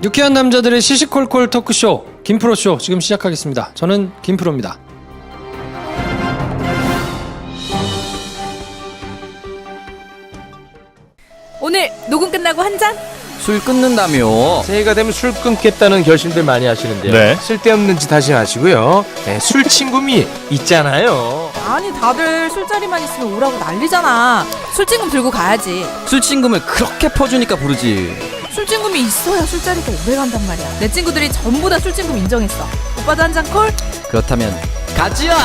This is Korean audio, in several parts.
유쾌한 남자들의 시시콜콜 토크쇼 김프로쇼 지금 시작하겠습니다. 저는 김프로입니다. 오늘 녹음 끝나고 한 잔? 술 끊는다며. 새해가 되면 술 끊겠다는 결심들 많이 하시는데요. 네. 쓸데없는 짓 하지 마시고요. 네, 술 친구미 있잖아요. 아니 다들 술자리만 있으면 오라고 난리잖아. 술친금 들고 가야지. 술친금을 그렇게 퍼주니까 부르지. 술친금이 있어야 술자리가 오래 간단 말이야. 내 친구들이 전부 다 술친금 인정했어. 오빠도 한 잔 콜? 그렇다면 가지야.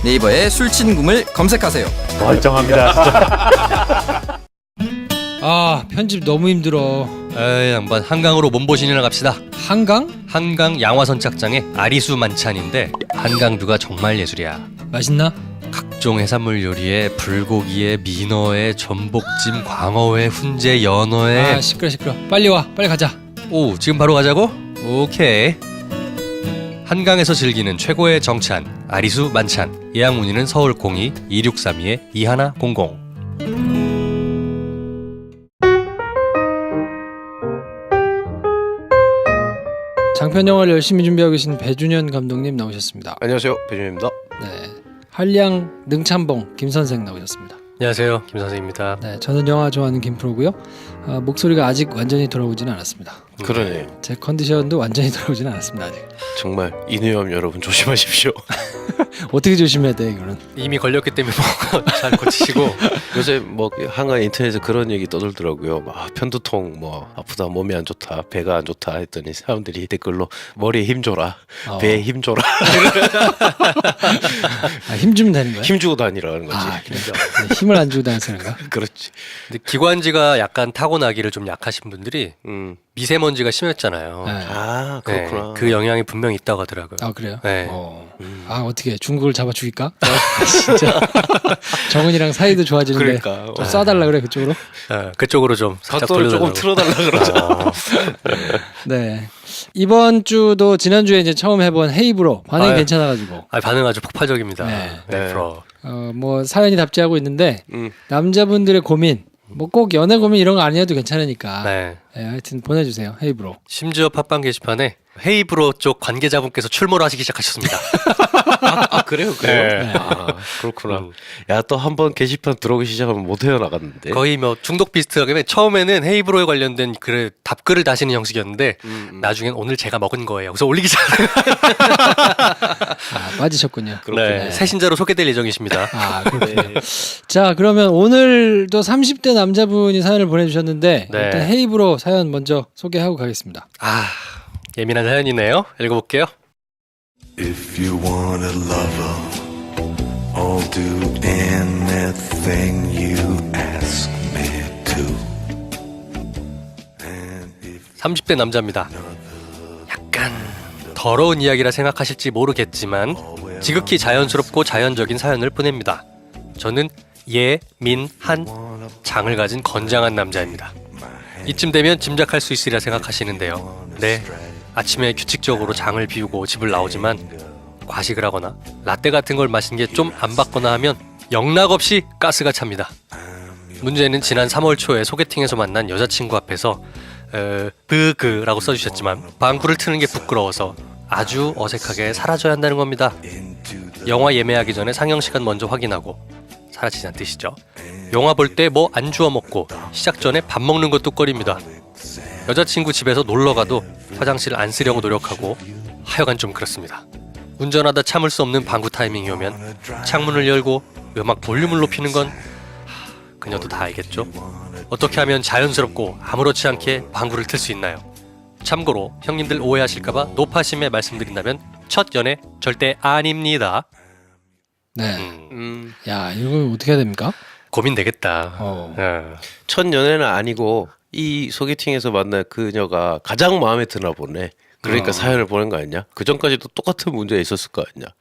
네이버에 술친금을 검색하세요. 멀쩡합니다. 진짜. 아 편집 너무 힘들어. 에이 양반 한강으로 몸보신이나 갑시다. 한강? 한강 양화선 짝장에 아리수 만찬인데 한강뷰가 정말 예술이야. 맛있나? 각종 해산물 요리에 불고기에 민어에 전복찜 광어회 훈제 연어회. 아 시끄러. 빨리 와. 빨리 가자. 오 지금 바로 가자고? 오케이. 한강에서 즐기는 최고의 정찬 아리수 만찬. 예약 문의는 서울 02-2632-2100. 장편 영화를 열심히 준비하고 계신 배준현 감독님 나오셨습니다. 안녕하세요, 배준입니다. 네, 한량 능참봉 김 선생 나오셨습니다. 안녕하세요 김 선생입니다. 네, 저는 영화 좋아하는 김프로고요. 목소리가 아직 완전히 돌아오지는 않았습니다. 그러네. 제 컨디션도 완전히 돌아오지는 않았습니다. 아직. 정말 인후염 여러분 조심하십시오. 어떻게 조심해야 돼 이거는? 이미 걸렸기 때문에 잘 고치시고. 요새 뭐 한강 인터넷에 그런 얘기 떠들더라고요. 막 편두통, 뭐 아프다, 몸이 안 좋다, 배가 안 좋다 했더니 사람들이 댓글로 머리에 힘 줘라, 배에 힘 줘라. 힘 주면 되는 거야? 힘 주고 다니라는 거지. 아 그래. 네, 힘을 안 주고 다니는가? 그렇지. 근데 기관지가 약간 타고나기를 좀 약하신 분들이 미세먼지가 심했잖아요. 네. 아 그렇구나. 네, 그 영향이 분명히 있다고 하더라고요. 아 그래요? 네. 아 어떻게 중국을 잡아 죽일까? 진짜 정은이랑 사이도 좋아지는데 그러니까. 좀 쏴달라 그래 그쪽으로? 네, 그쪽으로 좀 살짝 각도를 조금 돌려달라고. 틀어달라 그러자. 네. 이번 주도 지난주에 이제 처음 해본 헤이브로 반응이 아유. 괜찮아가지고 반응 아주 폭발적입니다. 네. 네, 프로. 뭐 사연이 답지하고 있는데 남자분들의 고민 뭐 꼭 연애 고민 이런 거 아니어도 괜찮으니까 네. 네, 하여튼 보내주세요 헤이브로. 심지어 팟빵 게시판에 헤이브로 쪽 관계자분께서 출몰을 하시기 시작하셨습니다. 아 그래요? 네. 아 그렇구나. 야 또 한 번 게시판 들어오기 시작하면 못 헤어나갔는데. 거의 뭐 중독 비슷하게 처음에는 헤이브로에 관련된 글을 답글을 다시는 형식이었는데 나중엔 오늘 제가 먹은 거예요. 그래서 올리기 시작해요. 빠지셨군요. 네. 새 신자로 소개될 예정이십니다. 아 그렇군요. 자 그러면 오늘도 30대 남자분이 사연을 보내주셨는데 네. 일단 헤이브로 사연 먼저 소개하고 가겠습니다. 아 예민한 사연이네요. 읽어볼게요. If you want a lover, I'll do anything you ask me to. And if 30대 남자입니다. 약간 더러운 이야기라 생각하실지 모르겠지만 지극히 자연스럽고 자연적인 사연을 보냅니다. 저는 예, 민, 한 장을 가진 건장한 남자입니다. 이쯤 되면 짐작할 수 있으리라 생각하시는데요. 네, 아침에 규칙적으로 장을 비우고 집을 나오지만 과식을 하거나 라떼 같은 걸 마신 게 좀 안 받거나 하면 영락없이 가스가 찹니다. 문제는 지난 3월 초에 소개팅에서 만난 여자친구 앞에서 브그라고 써주셨지만 방구를 트는 게 부끄러워서 아주 어색하게 사라져야 한다는 겁니다. 영화 예매하기 전에 상영시간 먼저 확인하고 사라지자는 뜻이죠. 영화 볼 때 뭐 안 주워 먹고 시작 전에 밥 먹는 것도 꺼립니다. 여자친구 집에서 놀러가도 화장실 안 쓰려고 노력하고 하여간 좀 그렇습니다. 운전하다 참을 수 없는 방구 타이밍이 오면 창문을 열고 음악 볼륨을 높이는 건 그녀도 다 알겠죠? 어떻게 하면 자연스럽고 아무렇지 않게 방구를 틀 수 있나요? 참고로 형님들 오해하실까봐 노파심에 말씀드린다면 첫 연애 절대 아닙니다. 네. 야 이거 어떻게 해야 됩니까? 고민되겠다. 첫 연애는 아니고 이 소개팅에서 만난 그녀가 가장 마음에 드나 보네. 그러니까 사연을 보낸 거 아니냐? 그 전까지도 똑같은 문제가 있었을 거 아니냐?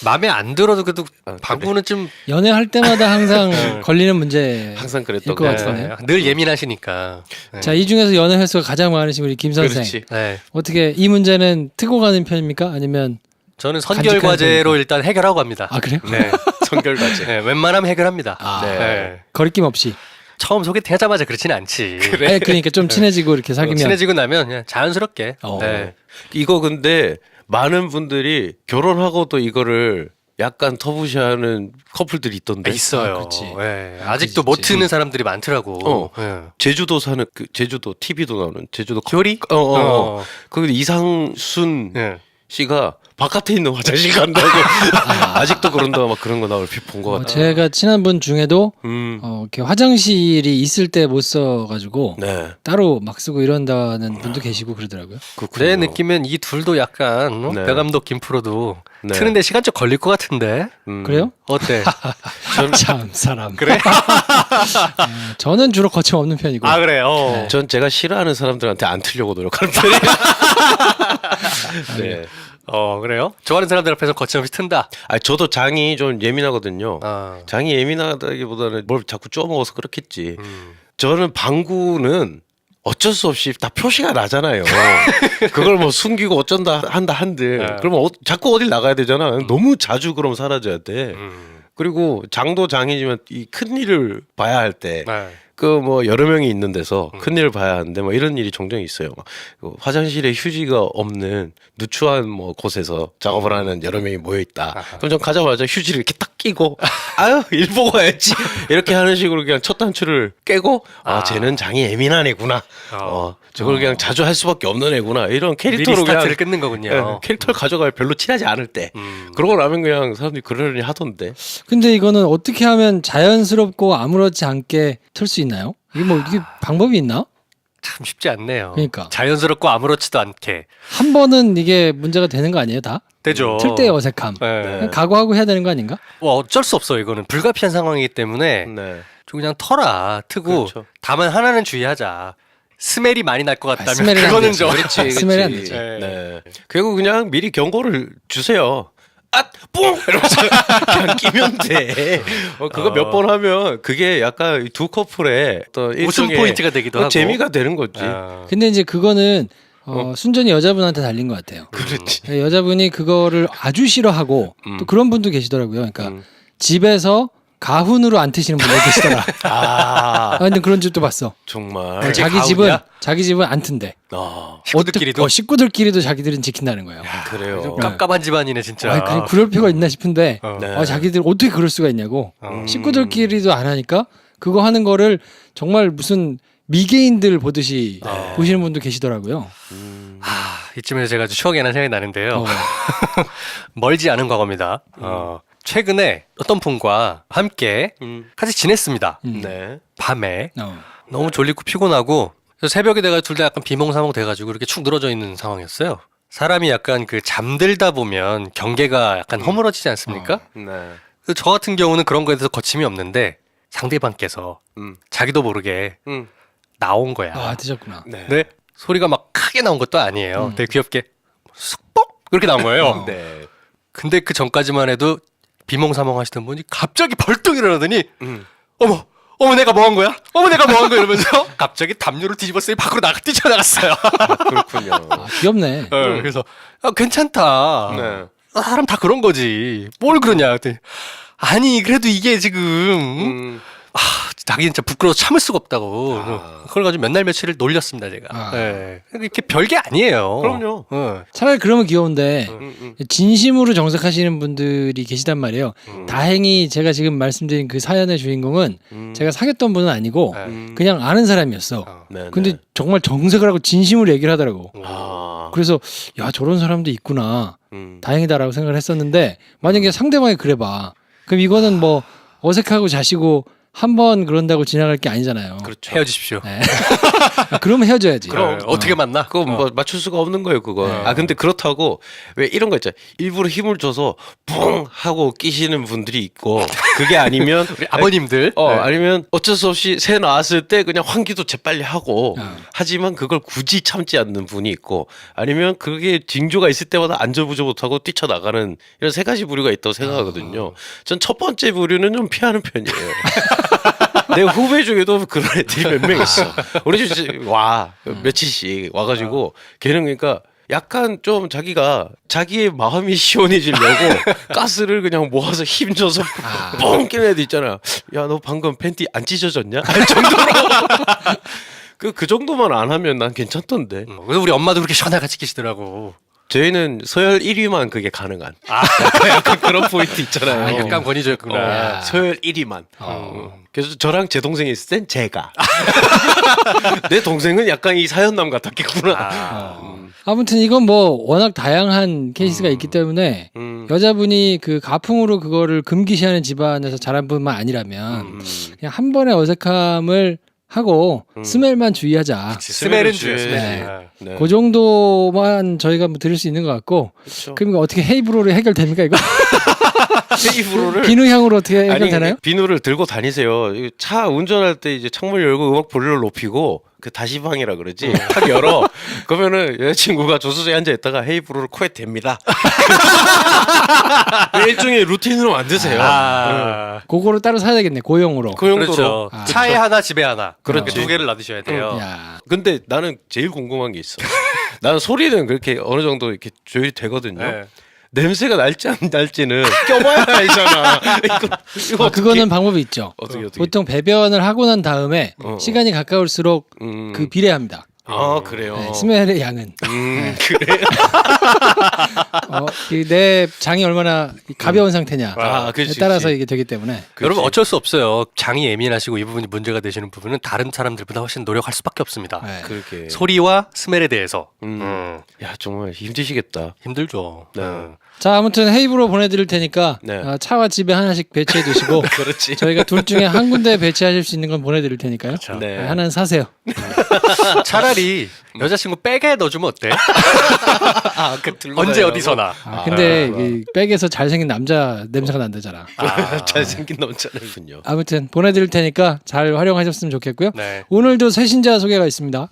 마음에 안 들어도 그래도 방구는 좀 연애할 때마다 항상 걸리는 문제 항상 그랬던 것 거. 같은데. 늘 예민하시니까. 네. 자, 이 중에서 연애 횟수가 가장 많으신 우리 김 선생. 그렇지. 네. 어떻게 이 문제는 트고 가는 편입니까? 아니면 저는 선결 과제로 일단 해결하고 갑니다. 아 그래요? 네. 선결 과제. 네, 웬만하면 해결합니다. 아, 네. 거리낌 없이. 처음 소개팅하자마자 그렇지는 않지. 아니, 그러니까 좀 친해지고 이렇게 사귀면 친해지고 나면 그냥 자연스럽게. 네. 이거 근데 많은 분들이 결혼하고도 이거를 약간 터부시하는 커플들이 있던데. 있어요. 그치. 예. 아직도 못 트는 사람들이 많더라고. 예. 제주도 사는 그 제주도 TV도 나오는 제주도 교리? 그 이상순 예. 씨가 바깥에 있는 화장실 간다고 아직도 그런다 막 그런 거 나올 본 것 같아. 제가 친한 분 중에도 이렇게 화장실이 있을 때 못 써가지고 네. 따로 막 쓰고 이런다는 분도 계시고 그러더라고요. 그렇군요. 내 느낌엔 이 둘도 약간 네. 배 감독 김프로도 네. 트는데 시간 좀 걸릴 것 같은데. 그래요? 어때? 참 사람. 그래? 저는 주로 거침없는 편이고. 아 그래요. 전 제가 싫어하는 사람들한테 안 틀려고 노력하는 편이에요. 네. 그래요? 좋아하는 사람들 앞에서 거침없이 튼다. 아 저도 장이 좀 예민하거든요. 아. 장이 예민하다기보다는 뭘 자꾸 쪼먹어서 그렇겠지. 저는 방구는 어쩔 수 없이 다 표시가 나잖아요. 그걸 뭐 숨기고 어쩐다 한다 한들 그러면 자꾸 어딜 나가야 되잖아. 너무 자주 그럼 사라져야 돼. 그리고 장도 장이지만 이 큰 일을 봐야 할 때 그 네. 뭐 여러 명이 있는 데서 큰 일을 봐야 하는데 뭐 이런 일이 종종 있어요. 그 화장실에 휴지가 없는 누추한 뭐 곳에서 작업을 하는 여러 명이 모여 있다. 그럼 전 가자마자 휴지를 이렇게 딱 끼고 아유 일 보고 와야지 이렇게 하는 식으로 그냥 첫 단추를 깨고 쟤는 장이 예민한 애구나. 저걸 그냥 자주 할 수밖에 없는 애구나. 이런 미리 캐릭터로 스타트를 그냥 끊는 거군요. 예, 캐릭터를 가져가야 별로 친하지 않을 때. 그러고 나면 그냥 사람들이 그러려니 하던데. 근데 이거는 어떻게 하면 자연스럽고 아무렇지 않게 틀 수 있나요? 이게 방법이 있나? 참 쉽지 않네요. 그러니까. 자연스럽고 아무렇지도 않게 한 번은 이게 문제가 되는 거 아니에요, 다? 되죠. 틀 때의 어색함. 네. 그냥 각오하고 해야 되는 거 아닌가? 뭐 어쩔 수 없어. 이거는 불가피한 상황이기 때문에 네. 좀 그냥 털어 트고 그렇죠. 다만 하나는 주의하자. 스멜이 많이 날 것 같다면 스멜은 안 그거는 되지. 좀 그렇지. 스멜이 안 되지. 네. 그리고 그냥 미리 경고를 주세요. 뿡! 이러면서 그냥 끼면 돼. 그거 몇 번 하면 그게 약간 두 커플의 어떤 웃음 일종의 포인트가 되기도 하고. 재미가 되는 거지. 근데 이제 그거는 순전히 여자분한테 달린 것 같아요. 그렇지. 여자분이 그거를 아주 싫어하고 또 그런 분도 계시더라고요. 그러니까 집에서 가훈으로 안 트시는 분도 계시더라. 근데 그런 집도 봤어. 정말. 그게 자기 집은 안 튼대. 식구들끼리도 식구들끼리도 자기들은 지킨다는 거예요. 그래요. 깝깝한 집안이네 진짜. 그냥 그럴 필요가 있나 싶은데 네. 자기들 어떻게 그럴 수가 있냐고. 식구들끼리도 안 하니까 그거 하는 거를 정말 무슨 미개인들 보듯이 보시는 분도 계시더라고요. 이쯤에서 제가 아주 추억이 하나 생각이 나는데요. 멀지 않은 과거입니다. 최근에 어떤 분과 함께 같이 지냈습니다. 네. 밤에 너무 졸리고 피곤하고 그래서 새벽이 돼가지고 둘 다 약간 비몽사몽 돼가지고 이렇게 축 늘어져 있는 상황이었어요. 사람이 약간 그 잠들다 보면 경계가 약간 허물어지지 않습니까? 네. 그래서 저 같은 경우는 그런 거에 대해서 거침이 없는데 상대방께서 자기도 모르게 나온 거야. 드셨구나. 네. 네. 소리가 막 크게 나온 것도 아니에요. 되게 귀엽게 쑥뻑 이렇게 나온 거예요. 네. 근데 그 전까지만 해도 비몽사몽 하시던 분이 갑자기 벌떡 일어나더니 어머 내가 뭐 한 거야? 어머 내가 뭐 한 거야? 이러면서 갑자기 담요를 뒤집었더니 밖으로 뛰쳐나갔어요. 그렇군요. 귀엽네. 그래서 괜찮다. 네. 사람 다 그런 거지. 뭘 그러냐 그랬더니 아니 그래도 이게 지금 자기 진짜 부끄러워서 참을 수가 없다고. 그걸 가지고 몇 날 며칠을 놀렸습니다 제가. 네. 이렇게 별게 아니에요. 그럼요. 차라리 그러면 귀여운데 진심으로 정색하시는 분들이 계시단 말이에요. 다행히 제가 지금 말씀드린 그 사연의 주인공은 제가 사귀었던 분은 아니고 그냥 아는 사람이었어. 네. 근데 정말 정색을 하고 진심으로 얘기를 하더라고. 아. 그래서 야 저런 사람도 있구나. 다행이다라고 생각을 했었는데 만약에 상대방이 그래봐. 그럼 이거는 뭐 어색하고 자시고 한 번 그런다고 지나갈 게 아니잖아요. 그렇죠. 헤어지십시오. 네. 그러면 헤어져야지. 그럼 어떻게 만나? 그거 뭐 맞출 수가 없는 거예요, 그거. 근데 그렇다고 왜 이런 거 있잖아요. 일부러 힘을 줘서 뿡 하고 끼시는 분들이 있고 그게 아니면 우리 아버님들. 아니면 어쩔 수 없이 새 나왔을 때 그냥 환기도 재빨리 하고 하지만 그걸 굳이 참지 않는 분이 있고 아니면 그게 징조가 있을 때마다 안절부절 못하고 뛰쳐나가는 이런 세 가지 부류가 있다고 생각하거든요. 전 첫 번째 부류는 좀 피하는 편이에요. 내 후배 중에도 그런 애들이 몇 명 있어. 우리 집 와 며칠씩 와가지고 걔는 그러니까 약간 좀 자기가 자기의 마음이 시원해지려고 가스를 그냥 모아서 힘줘서 뻥 끼는 애들 있잖아. 야, 너 방금 팬티 안 찢어졌냐? 할 정도로. 그 정도만 안 하면 난 괜찮던데. 그래서 우리 엄마도 그렇게 시원하게 지키시더라고. 저희는 서열 1위만 그게 가능한. 약간 그런 포인트 있잖아요. 아, 약간 권위주였구나. 서열 1위만. 그래서 저랑 제 동생이 있을 땐 제가. 내 동생은 약간 이 사연남 같았겠구나. 아무튼 이건 뭐 워낙 다양한 케이스가 있기 때문에 여자분이 그 가풍으로 그거를 금기시하는 집안에서 자란 분만 아니라면 그냥 한 번의 어색함을 하고 스멜만 주의하자. 스멜은 주의해야지. 주의해야지. 네. 그 정도만 저희가 뭐 드릴 수 있는 것 같고. 그쵸. 그럼 어떻게 헤이브로를 해결됩니까 이거? 헤이브로를 비누향으로 어떻게 해결되나요? 아니, 비누를 들고 다니세요. 이거 차 운전할 때 이제 창문 열고 음악 볼륨을 높이고 그 다시방이라 그러지. 탁 열어. 그러면은 여자친구가 조수석에 앉아 있다가 헤이브로를 코에 댑니다. 일종의 루틴으로 만드세요. 그거를 따로 사야 되겠네 고용으로. 그 정도로. 그렇죠. 차에 하나, 집에 하나. 그렇지. 두 개를 놔두셔야 돼요. 야. 근데 나는 제일 궁금한 게 있어. 나는 소리는 그렇게 어느 정도 이렇게 조율이 되거든요. 네. 냄새가 날지 안 날지는 껴봐야 알잖아. 이거 어떻게- 그거는 방법이 있죠. 어떻게 보통 배변을 하고 난 다음에 시간이 가까울수록 그 비례합니다. 아 그래요. 네, 스멜의 양은. 그래. 내 장이 얼마나 가벼운 상태냐에 그렇지, 따라서 그렇지. 이게 되기 때문에. 여러분 어쩔 수 없어요. 장이 예민하시고 이 부분이 문제가 되시는 부분은 다른 사람들보다 훨씬 노력할 수밖에 없습니다. 네. 그렇게. 소리와 스멜에 대해서 야 정말 힘드시겠다. 힘들죠. 네. 자 아무튼 헤이브로 보내드릴 테니까 네. 차와 집에 하나씩 배치해 두시고 그렇지. 저희가 둘 중에 한 군데 배치하실 수 있는 건 보내드릴 테니까요. 네. 하나는 사세요. 차라리 여자친구 백에 넣어주면 어때? 언제 어디서나. 근데 이 백에서 잘생긴 남자 냄새가 난다잖아. 잘생긴 남자는군요. 아무튼 보내드릴 테니까 잘 활용하셨으면 좋겠고요. 네. 오늘도 새 신자 소개가 있습니다.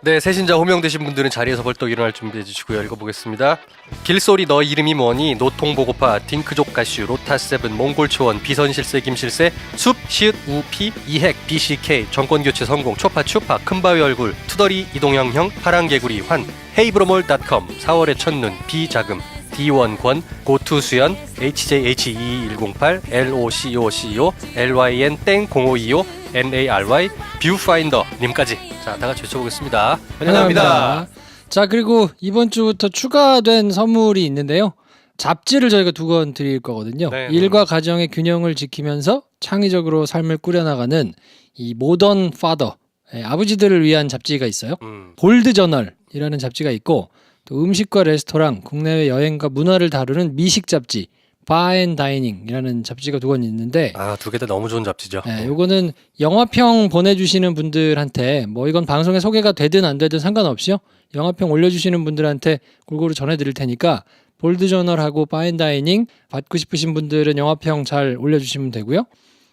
네, 새신자 호명되신 분들은 자리에서 벌떡 일어날 준비해 주시고요. 읽어보겠습니다. 길소리 너 이름이 뭐니? 노통보고파 딩크족 가슈 로타세븐 몽골초원 비선실세 김실세 숲 시읒 우피 이핵 BCK 정권교체 성공 초파추파 큰바위 얼굴 투덜이 이동형형 파랑개구리 환 헤이브로몰.com 4월의 첫눈 비자금 D1권 고투수연 HJH2108 LOCOCO LYN 땡 0525 NARY 뷰파인더 님까지 자 다같이 외쳐보겠습니다. 환영합니다. 자 그리고 이번 주부터 추가된 선물이 있는데요. 잡지를 저희가 2권 드릴 거거든요. 네. 일과 가정의 균형을 지키면서 창의적으로 삶을 꾸려나가는 이 모던 파더 아버지들을 위한 잡지가 있어요. 골드 저널이라는 잡지가 있고 또 음식과 레스토랑, 국내외 여행과 문화를 다루는 미식 잡지 바앤다이닝이라는 잡지가 2권 있는데 두 개 다 너무 좋은 잡지죠. 요거는 영화평 보내주시는 분들한테 뭐 이건 방송에 소개가 되든 안 되든 상관없이요. 영화평 올려주시는 분들한테 골고루 전해드릴 테니까 볼드저널하고 바앤다이닝 받고 싶으신 분들은 영화평 잘 올려주시면 되고요.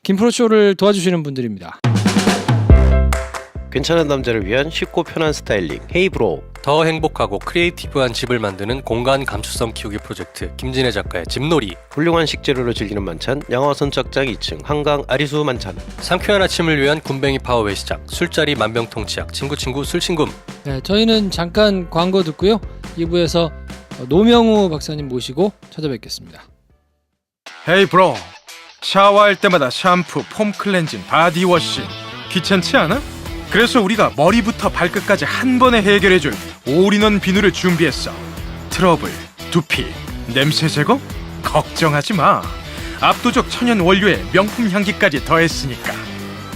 김프로쇼를 도와주시는 분들입니다. 괜찮은 남자를 위한 쉽고 편한 스타일링 헤이브로. 더 행복하고 크리에이티브한 집을 만드는 공간 감수성 키우기 프로젝트 김진애 작가의 집놀이 훌륭한 식재료로 즐기는 만찬 양화선 짝장 2층 한강 아리수 만찬. 상쾌한 아침을 위한 군뱅이 파워웨이 시작 술자리 만병통치약 친구 술친굼 네, 저희는 잠깐 광고 듣고요. 2부에서 노명우 박사님 모시고 찾아뵙겠습니다. 헤이 브로, 샤워할 때마다 샴푸, 폼 클렌징, 바디워시 귀찮지 않아? 그래서 우리가 머리부터 발끝까지 한 번에 해결해줄 올인원 비누를 준비했어. 트러블, 두피, 냄새 제거? 걱정하지 마. 압도적 천연 원료에 명품 향기까지 더했으니까.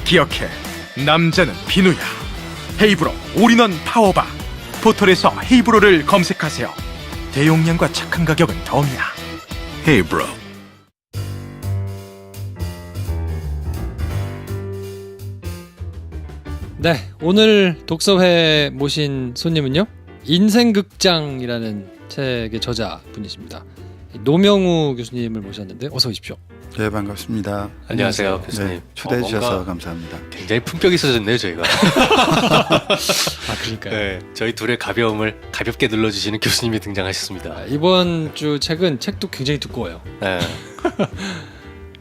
기억해, 남자는 비누야. 헤이브로 올인원 파워바. 포털에서 헤이브로를 검색하세요. 대용량과 착한 가격은 덤이야. 헤이브로. 네, 오늘 독서회 모신 손님은요. 인생극장이라는 책의 저자분이십니다. 노명우 교수님을 모셨는데 어서 오십시오. 네, 반갑습니다. 안녕하세요 교수님. 네, 초대해 주셔서 뭔가 감사합니다. 굉장히 품격이 있어졌네요 저희가. 그러니까요. 네, 저희 둘의 가벼움을 가볍게 눌러주시는 교수님이 등장하셨습니다. 이번 주 책은 책도 굉장히 두꺼워요. 네.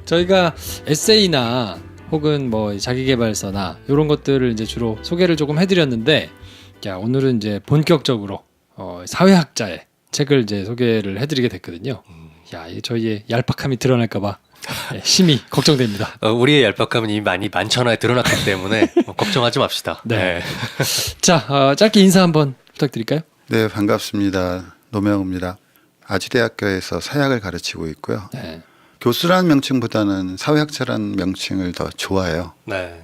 저희가 에세이나 혹은 뭐 자기계발서나 이런 것들을 이제 주로 소개를 조금 해드렸는데, 자 오늘은 이제 본격적으로 사회학자의 책을 이제 소개를 해드리게 됐거든요. 야, 이게 저희의 얄팍함이 드러날까봐 심히 걱정됩니다. 우리의 얄팍함은 이미 많이 만천하에 드러났기 때문에 걱정하지 맙시다. 네. 자, 짧게 인사 한번 부탁드릴까요? 네, 반갑습니다. 노명우입니다. 아주대학교에서 사회학을 가르치고 있고요. 네. 교수라는 명칭보다는 사회학자라는 명칭을 더 좋아해요. 네.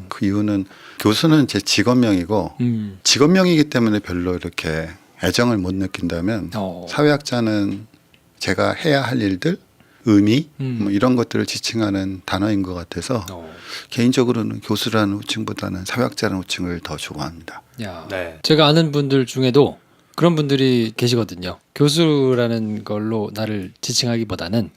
그 이유는 교수는 제 직업명이고 직업명이기 때문에 별로 이렇게 애정을 못 느낀다면 사회학자는 제가 해야 할 일들, 의미 뭐 이런 것들을 지칭하는 단어인 것 같아서 개인적으로는 교수라는 호칭보다는 사회학자라는 호칭을 더 좋아합니다. 야, 네. 제가 아는 분들 중에도 그런 분들이 계시거든요. 교수라는 걸로 나를 지칭하기보다는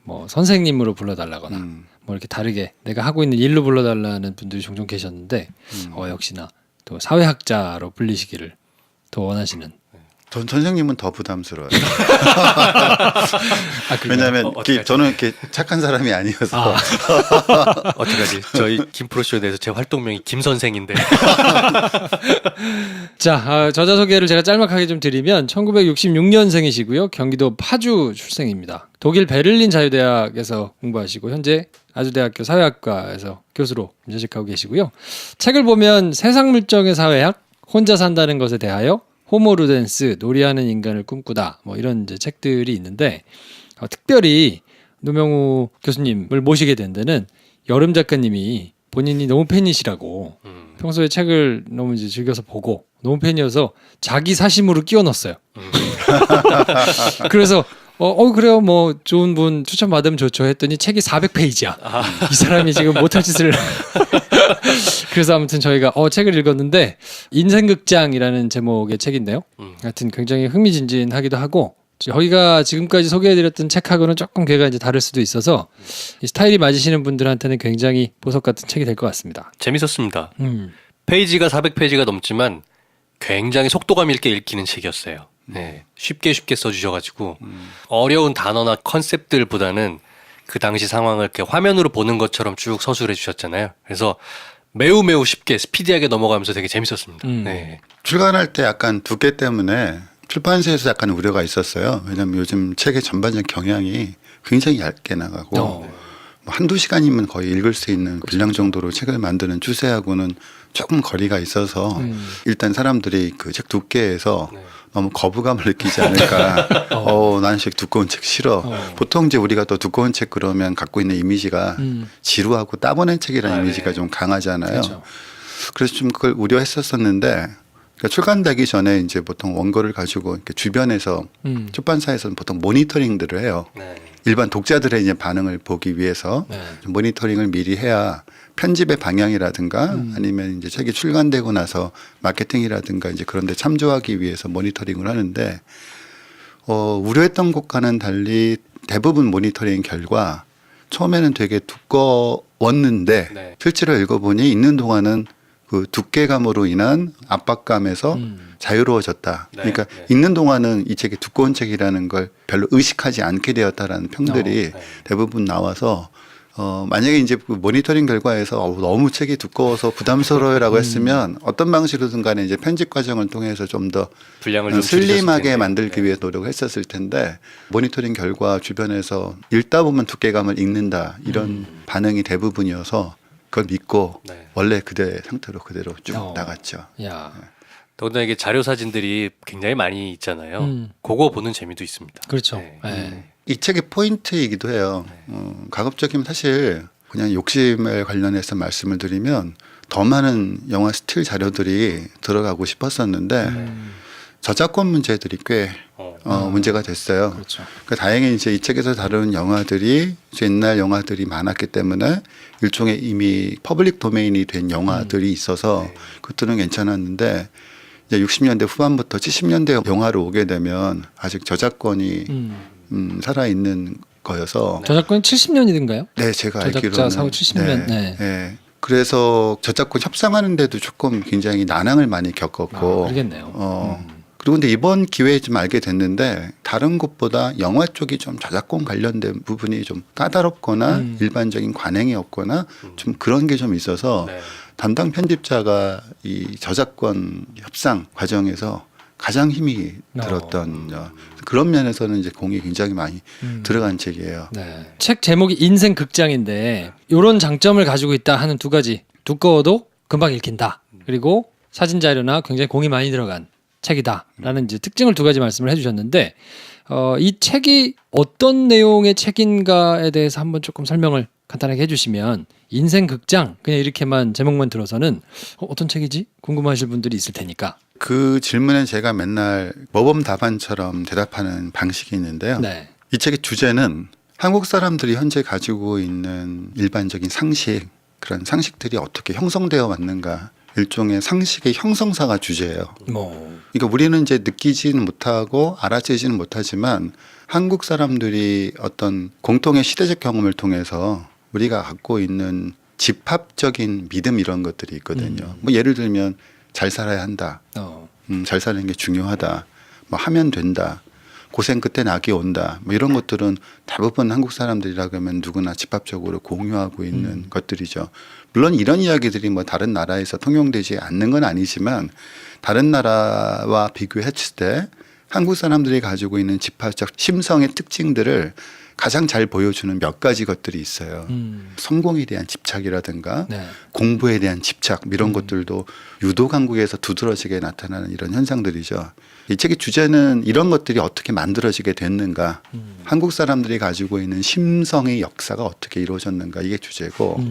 뭐 선생님으로 불러달라거나 뭐 이렇게 다르게 내가 하고 있는 일로 불러달라는 분들이 종종 계셨는데 역시나 또 사회학자로 불리시기를 더 원하시는. 전 선생님은 더 부담스러워요. 그래요? 왜냐하면 저는 이렇게 착한 사람이 아니어서. 어떡하지? 저희 김프로쇼에 대해서 제 활동명이 김선생인데. 자, 저자 소개를 제가 짤막하게 좀 드리면 1966년생이시고요. 경기도 파주 출생입니다. 독일 베를린 자유대학에서 공부하시고 현재 아주대학교 사회학과에서 교수로 재직하고 계시고요. 책을 보면 세상 물정의 사회학, 혼자 산다는 것에 대하여, 호모 루덴스, 놀이하는 인간을 꿈꾸다, 뭐 이런 이제 책들이 있는데 특별히 노명우 교수님을 모시게 된 데는 여름 작가님이 본인이 너무 팬이시라고 평소에 책을 너무 이제 즐겨서 보고 너무 팬이어서 자기 사심으로 끼워 넣었어요. 그래서 그래요, 뭐 좋은 분 추천 받으면 좋죠 했더니 책이 400페이지야. 이 사람이 지금 못할 짓을. 그래서 아무튼 저희가 책을 읽었는데 인생극장이라는 제목의 책인데요. 하여튼 굉장히 흥미진진하기도 하고 저희가 지금까지 소개해드렸던 책하고는 조금 괴가 이제 다를 수도 있어서 이 스타일이 맞으시는 분들한테는 굉장히 보석 같은 책이 될 것 같습니다. 재밌었습니다. 페이지가 400페이지가 넘지만 굉장히 속도감 있게 읽히는 책이었어요. 네, 쉽게 써주셔가지고 어려운 단어나 컨셉들보다는 그 당시 상황을 이렇게 화면으로 보는 것처럼 쭉 서술해 주셨잖아요. 그래서 매우 쉽게 스피디하게 넘어가면서 되게 재밌었습니다. 네. 출간할 때 약간 두께 때문에 출판사에서 약간 우려가 있었어요. 왜냐하면 요즘 책의 전반적 경향이 굉장히 얇게 나가고 뭐 한두 시간이면 거의 읽을 수 있는 분량 정도로 책을 만드는 추세하고는 조금 거리가 있어서 일단 사람들이 그 책 두께에서 너무 거부감을 느끼지 않을까. 나는 책 두꺼운 책 싫어. 보통 이제 우리가 또 두꺼운 책 그러면 갖고 있는 이미지가 지루하고 따분한 책이라는 이미지가 좀 강하잖아요. 그렇죠. 그래서 좀 그걸 우려했었었는데 그러니까 출간되기 전에 이제 보통 원고를 가지고 이렇게 주변에서 출판사에서는 보통 모니터링들을 해요. 네. 일반 독자들의 이제 반응을 보기 위해서 모니터링을 미리 해야 편집의 방향이라든가 아니면 이제 책이 출간되고 나서 마케팅이라든가 이제 그런 데 참조하기 위해서 모니터링을 하는데 우려했던 것과는 달리 대부분 모니터링 결과 처음에는 되게 두꺼웠는데 실제로 읽어보니 읽는 동안은 그 두께감으로 인한 압박감에서 자유로워졌다. 그러니까 읽는 동안은 이 책이 두꺼운 책이라는 걸 별로 의식하지 않게 되었다라는 평들이 대부분 나와서 만약에 이제 그 모니터링 결과에서 너무 책이 두꺼워서 부담스러워요라고 했으면 어떤 방식으로든 간에 이제 편집 과정을 통해서 좀 더 분량을 좀 슬림하게 만들기 위해 노력을 했었을 텐데 모니터링 결과 주변에서 읽다 보면 두께감을 읽는다 이런 반응이 대부분이어서 그걸 믿고 원래 그대 상태로 그대로 쭉 나갔죠. 야. 더군다나 이게 자료 사진들이 굉장히 많이 있잖아요. 그거 보는 재미도 있습니다. 그렇죠. 네. 이 책의 포인트이기도 해요. 가급적이면 사실 그냥 욕심에 관련해서 말씀을 드리면 더 많은 영화 스틸 자료들이 들어가고 싶었었는데 저작권 문제들이 꽤 문제가 됐어요. 그렇죠. 그러니까 다행히 이제 이 책에서 다루는 영화들이 옛날 영화들이 많았기 때문에 일종의 이미 퍼블릭 도메인이 된 영화들이 있어서 그것들은 괜찮았는데 이제 60년대 후반부터 70년대 영화로 오게 되면 아직 저작권이 살아있는 거여서 저작권 70년이든가요? 네, 제가 저작자 알기로는 사후 70년. 네. 그래서 저작권 협상하는데도 조금 굉장히 난항을 많이 겪었고 그러겠네요. 그리고 근데 이번 기회에 좀 알게 됐는데 다른 곳보다 영화 쪽이 좀 저작권 관련된 부분이 좀 까다롭거나 일반적인 관행이 없거나 좀 그런 게 좀 있어서 네. 담당 편집자가 이 저작권 협상 과정에서 가장 힘이 들었던 그런 면에서는 이제 공이 굉장히 많이 들어간 책이에요. 네. 책 제목이 인생 극장인데 이런 장점을 가지고 있다 하는 두 가지. 두꺼워도 금방 읽힌다. 그리고 사진 자료나 굉장히 공이 많이 들어간 책이다라는 이제 특징을 두 가지 말씀을 해주셨는데 이 책이 어떤 내용의 책인가에 대해서 한번 조금 설명을 간단하게 해주시면 인생 극장 그냥 이렇게만 제목만 들어서는 어떤 책이지 궁금하실 분들이 있을 테니까. 그 질문에 제가 맨날 모범 답안처럼 대답하는 방식이 있는데요. 네. 이 책의 주제는 한국 사람들이 현재 가지고 있는 일반적인 상식, 그런 상식들이 어떻게 형성되어 왔는가, 일종의 상식의 형성사가 주제예요. 그러니까 우리는 이제 느끼지는 못하고 알아채지는 못하지만 한국 사람들이 어떤 공통의 시대적 경험을 통해서 우리가 갖고 있는 집합적인 믿음 이런 것들이 있거든요. 뭐 예를 들면 잘 살아야 한다. 잘 사는 게 중요하다. 뭐 하면 된다. 고생 끝에 낙이 온다. 뭐 이런 것들은 대부분 한국 사람들이라고 하면 누구나 집합적으로 공유하고 있는 것들이죠. 물론 이런 이야기들이 뭐 다른 나라에서 통용되지 않는 건 아니지만 다른 나라와 비교했을 때 한국 사람들이 가지고 있는 집합적 심성의 특징들을 가장 잘 보여주는 몇 가지 것들이 있어요. 성공에 대한 집착이라든가 네. 공부에 대한 집착 이런 것들도 유독 한국에서 두드러지게 나타나는 이런 현상들이죠. 이 책의 주제는 이런 것들이 어떻게 만들어지게 됐는가, 한국 사람들이 가지고 있는 심성의 역사가 어떻게 이루어졌는가 이게 주제고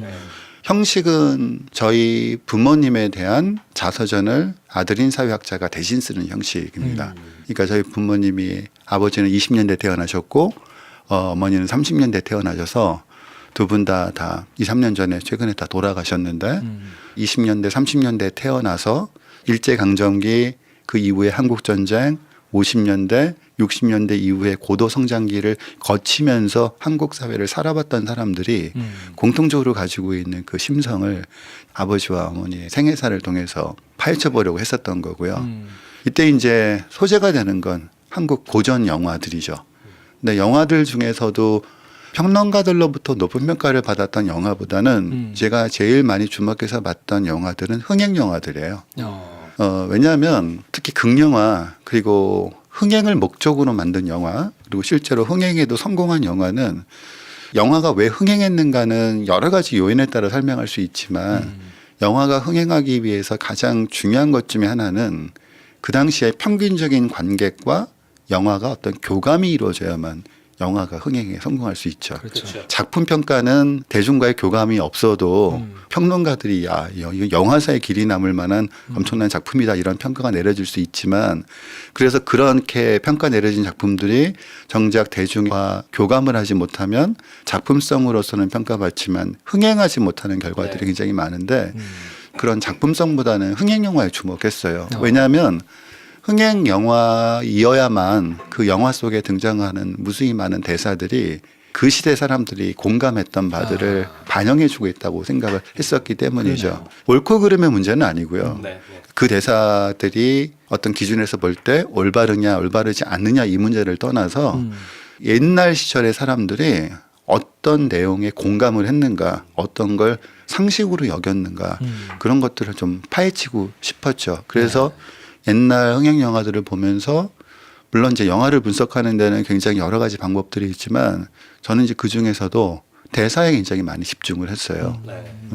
형식은 저희 부모님에 대한 자서전을 아들인 사회학자가 대신 쓰는 형식입니다. 그러니까 저희 부모님이 아버지는 20년대 태어나셨고 어머니는 30년대 태어나셔서 두 분 다 2, 3년 전에 최근에 다 돌아가셨는데 20년대, 30년대 태어나서 일제강점기 그 이후에 한국전쟁 50년대, 60년대 이후에 고도 성장기를 거치면서 한국 사회를 살아봤던 사람들이 공통적으로 가지고 있는 그 심성을 아버지와 어머니의 생애사를 통해서 파헤쳐 보려고 했었던 거고요. 이때 이제 소재가 되는 건 한국 고전 영화들이죠. 근데 영화들 중에서도 평론가들로부터 높은 평가를 받았던 영화보다는 제가 제일 많이 주목해서 봤던 영화들은 흥행 영화들이에요. 왜냐하면 특히 극영화 그리고 흥행을 목적으로 만든 영화 그리고 실제로 흥행에도 성공한 영화는 영화가 왜 흥행했는가는 여러 가지 요인에 따라 설명할 수 있지만 영화가 흥행하기 위해서 가장 중요한 것 중에 하나는 그 당시에 평균적인 관객과 영화가 어떤 교감이 이루어져야만 영화가 흥행에 성공할 수 있죠. 그렇죠. 작품 평가는 대중과의 교감이 없어도 평론가들이 야, 이거 영화사의 길이 남을 만한 엄청난 작품이다 이런 평가가 내려질 수 있지만 그래서 그렇게 평가 내려진 작품들이 정작 대중과 교감을 하지 못하면 작품성으로서는 평가받지만 흥행하지 못하는 결과들이 굉장히 많은데 그런 작품성보다는 흥행 영화에 주목했어요. 왜냐하면 흥행 영화이어야만 그 영화 속에 등장하는 무수히 많은 대사들이 그 시대 사람들이 공감했던 바들을 반영해주고 있다고 생각을 했었기 때문이죠. 그러네요. 옳고 그름의 문제는 아니고요. 네. 그 대사들이 어떤 기준에서 볼 때 올바르냐 올바르지 않느냐 이 문제를 떠나서 옛날 시절의 사람들이 어떤 내용에 공감을 했는가 어떤 걸 상식으로 여겼는가 그런 것들을 좀 파헤치고 싶었죠. 그래서 옛날 흥행 영화들을 보면서 물론 이제 영화를 분석하는 데는 굉장히 여러 가지 방법들이 있지만 저는 이제 그 중에서도 대사에 굉장히 많이 집중을 했어요.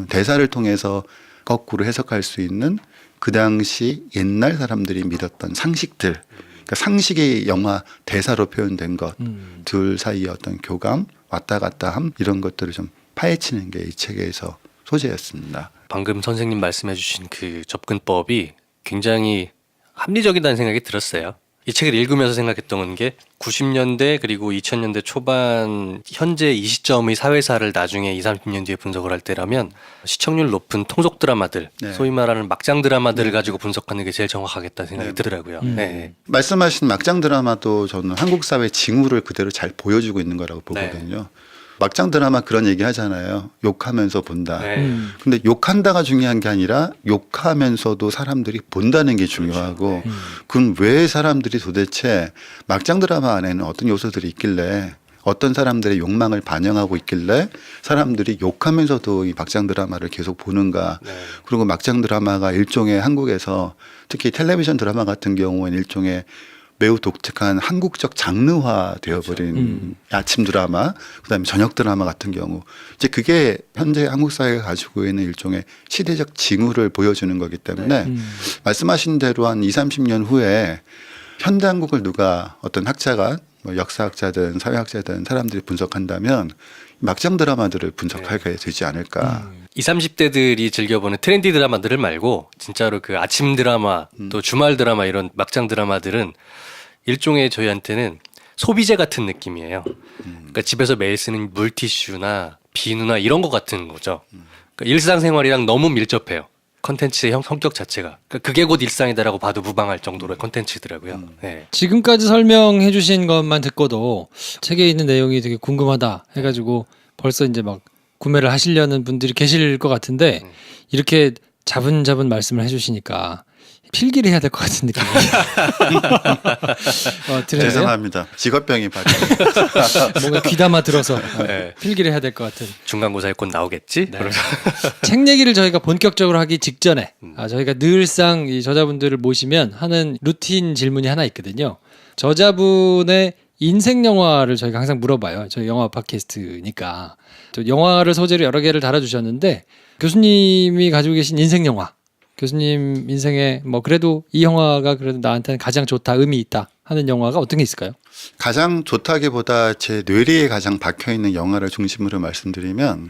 대사를 통해서 거꾸로 해석할 수 있는 그 당시 옛날 사람들이 믿었던 상식들, 그러니까 상식의 영화 대사로 표현된 것, 둘 사이의 어떤 교감, 왔다 갔다 함 이런 것들을 좀 파헤치는 게 이 책에서 소재였습니다. 방금 선생님 말씀해주신 그 접근법이 굉장히 합리적이다는 생각이 들었어요. 이 책을 읽으면서 생각했던 게 90년대 그리고 2000년대 초반 현재 이 시점의 사회사를 나중에 20, 30년 뒤에 분석을 할 때라면 시청률 높은 통속 드라마들 네. 소위 말하는 막장 드라마들을 가지고 분석하는 게 제일 정확하겠다는 생각이 들더라고요. 네. 말씀하신 막장 드라마도 저는 한국 사회 징후를 그대로 잘 보여주고 있는 거라고 보거든요. 막장 드라마 그런 얘기 하잖아요. 욕하면서 본다. 네. 근데 욕한다가 중요한 게 아니라 욕하면서도 사람들이 본다는 게 중요하고 그럼 왜 사람들이 도대체 막장 드라마 안에는 어떤 요소들이 있길래 어떤 사람들의 욕망을 반영하고 있길래 사람들이 욕하면서도 이 막장 드라마를 계속 보는가. 네. 그리고 막장 드라마가 일종의 한국에서 특히 텔레비전 드라마 같은 경우는 일종의 매우 독특한 한국적 장르화 되어버린 아침 드라마, 그다음에 저녁 드라마 같은 경우 이제 그게 현재 한국 사회가 가지고 있는 일종의 시대적 징후를 보여주는 거기 때문에 말씀하신 대로 한 20, 30년 후에 현대 한국을 누가 어떤 학자가 뭐 역사학자든 사회학자든 사람들이 분석한다면 막장 드라마들을 분석하게 되지 않을까. 20, 30대들이 즐겨보는 트렌디 드라마들을 말고 진짜로 그 아침 드라마 또 주말 드라마 이런 막장 드라마들은 일종의 저희한테는 소비재 같은 느낌이에요. 그러니까 집에서 매일 쓰는 물티슈나 비누나 이런 것 같은 거죠. 그러니까 일상생활이랑 너무 밀접해요. 컨텐츠의 성격 자체가. 그러니까 그게 곧 일상이다라고 봐도 무방할 정도로의 컨텐츠더라고요. 네. 지금까지 설명해 주신 것만 듣고도 책에 있는 내용이 되게 궁금하다 해가지고 벌써 이제 막 구매를 하시려는 분들이 계실 것 같은데 이렇게 자분자분 말씀을 해주시니까 필기를 해야 될 것 같은 느낌이 드네요. 죄송합니다. 직업병이 발휘. 뭔가 귀담아 들어서 네. 필기를 해야 될 것 같은. 중간고사에 곧 나오겠지? 네. 그러면서 책 얘기를 저희가 본격적으로 하기 직전에 저희가 늘상 이 저자분들을 모시면 하는 루틴 질문이 하나 있거든요. 저자분의 인생 영화를 저희가 항상 물어봐요. 저희 영화 팟캐스트니까. 또 영화를 소재로 여러 개를 달아주셨는데 교수님이 가지고 계신 인생 영화, 교수님 인생에 뭐 그래도 이 영화가 그래도 나한테는 가장 좋다, 의미 있다 하는 영화가 어떤 게 있을까요? 가장 좋다기보다 제 뇌리에 가장 박혀있는 영화를 중심으로 말씀드리면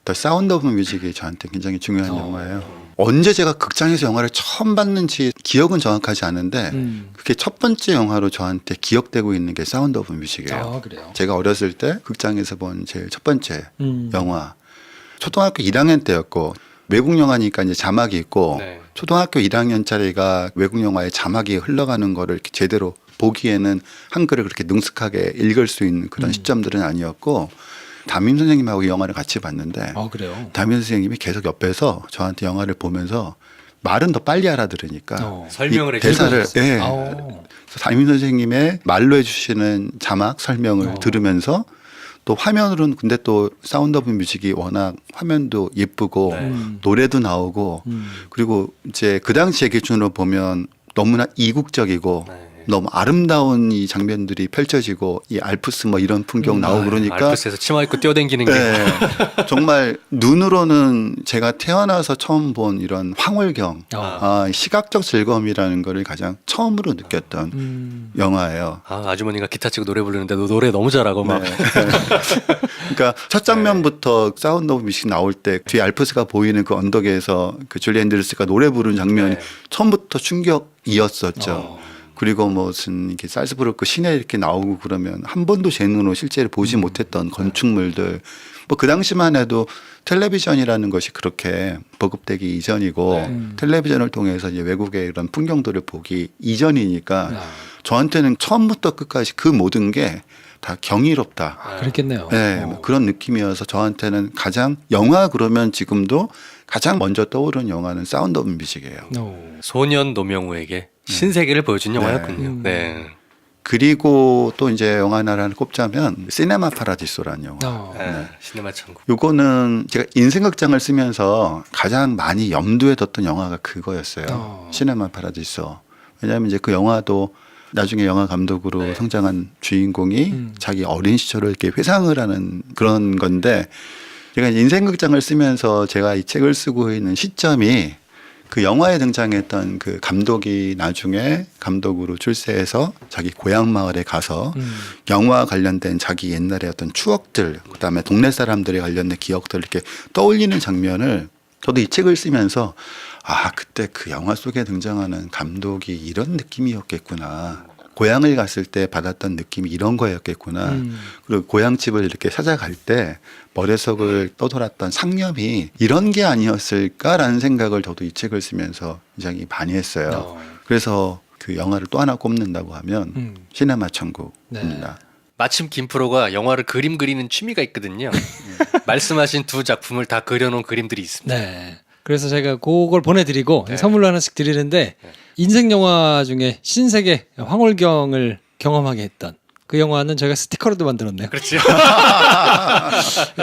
The Sound of Music이 저한테 굉장히 중요한 영화예요. 언제 제가 극장에서 영화를 처음 봤는지 기억은 정확하지 않은데 그게 첫 번째 영화로 저한테 기억되고 있는 게 사운드 오브 뮤직이에요. 그래요. 제가 어렸을 때 극장에서 본 제일 첫 번째 영화. 초등학교 1학년 때였고 외국 영화니까 이제 자막이 있고 네. 초등학교 1학년짜리가 외국 영화에 자막이 흘러가는 거를 이렇게 제대로 보기에는 한글을 그렇게 능숙하게 읽을 수 있는 그런 시점들은 아니었고 담임 선생님하고 이 영화를 같이 봤는데 그래요. 담임 선생님이 계속 옆에서 저한테 영화를 보면서 말은 더 빨리 알아들으니까 설명을 이 대사를 해주셨어요. 담임 선생님의 말로 해주시는 자막 설명을 들으면서 또 화면으로는 근데 또 사운드 오브 뮤직이 워낙 화면도 예쁘고 노래도 나오고 그리고 이제 그 당시의 기준으로 보면 너무나 이국적이고 너무 아름다운 이 장면들이 펼쳐지고 이 알프스 뭐 이런 풍경 나오고 그러니까 알프스에서 치마 입고 뛰어댕기는 게 네, 정말 눈으로는 제가 태어나서 처음 본 이런 황홀경, 시각적 즐거움이라는 거를 가장 처음으로 느꼈던 영화예요. 아주머니가 기타 치고 노래 부르는데 너 노래 너무 잘하고 막 네. 그러니까 첫 장면부터 사운드 오브 뮤직 나올 때 뒤에 알프스가 보이는 그 언덕에서 그 줄리 앤드루스가 노래 부르는 장면이 처음부터 충격이었었죠. 그리고 무슨 이렇게 살스부르크 시내 이렇게 나오고 그러면 한 번도 제 눈으로 실제로 보지 못했던 건축물들 뭐 그 당시만 해도 텔레비전이라는 것이 그렇게 보급되기 이전이고 텔레비전을 통해서 이제 외국의 이런 풍경들을 보기 이전이니까 저한테는 처음부터 끝까지 그 모든 게 다 경이롭다. 그랬겠네요. 네, 뭐 그런 느낌이어서 저한테는 가장 영화 그러면 지금도 가장 먼저 떠오르는 영화는 사운드 오브 뮤직이에요. 소년 노명우에게 신세계를 보여준 영화였군요. 네. 그리고 또 이제 영화 하나를 꼽자면 시네마 파라디소라는 영화. 시네마 천국. 요거는 제가 인생극장을 쓰면서 가장 많이 염두에 뒀던 영화가 그거였어요. 시네마 파라디소. 왜냐하면 이제 그 영화도 나중에 영화 감독으로 성장한 주인공이 자기 어린 시절을 이렇게 회상을 하는 그런 건데 제가 이제 인생극장을 쓰면서 제가 이 책을 쓰고 있는 시점이 그 영화에 등장했던 그 감독이 나중에 감독으로 출세해서 자기 고향 마을에 가서 영화와 관련된 자기 옛날의 어떤 추억들, 그다음에 동네 사람들에 관련된 기억들을 이렇게 떠올리는 장면을 저도 이 책을 쓰면서 그때 그 영화 속에 등장하는 감독이 이런 느낌이었겠구나. 고향을 갔을 때 받았던 느낌이 이런 거였겠구나. 그리고 고향집을 이렇게 찾아갈 때 머릿속을 떠돌았던 상념이 이런 게 아니었을까라는 생각을 저도 이 책을 쓰면서 굉장히 많이 했어요. 그래서 그 영화를 또 하나 꼽는다고 하면 시네마 천국입니다. 마침 김프로가 영화를 그림 그리는 취미가 있거든요. 말씀하신 두 작품을 다 그려놓은 그림들이 있습니다. 네. 그래서 제가 그걸 보내드리고 네. 선물로 하나씩 드리는데 인생 영화 중에 신세계 황홀경을 경험하게 했던 그 영화는 저희가 스티커로도 만들었네요. 그렇죠.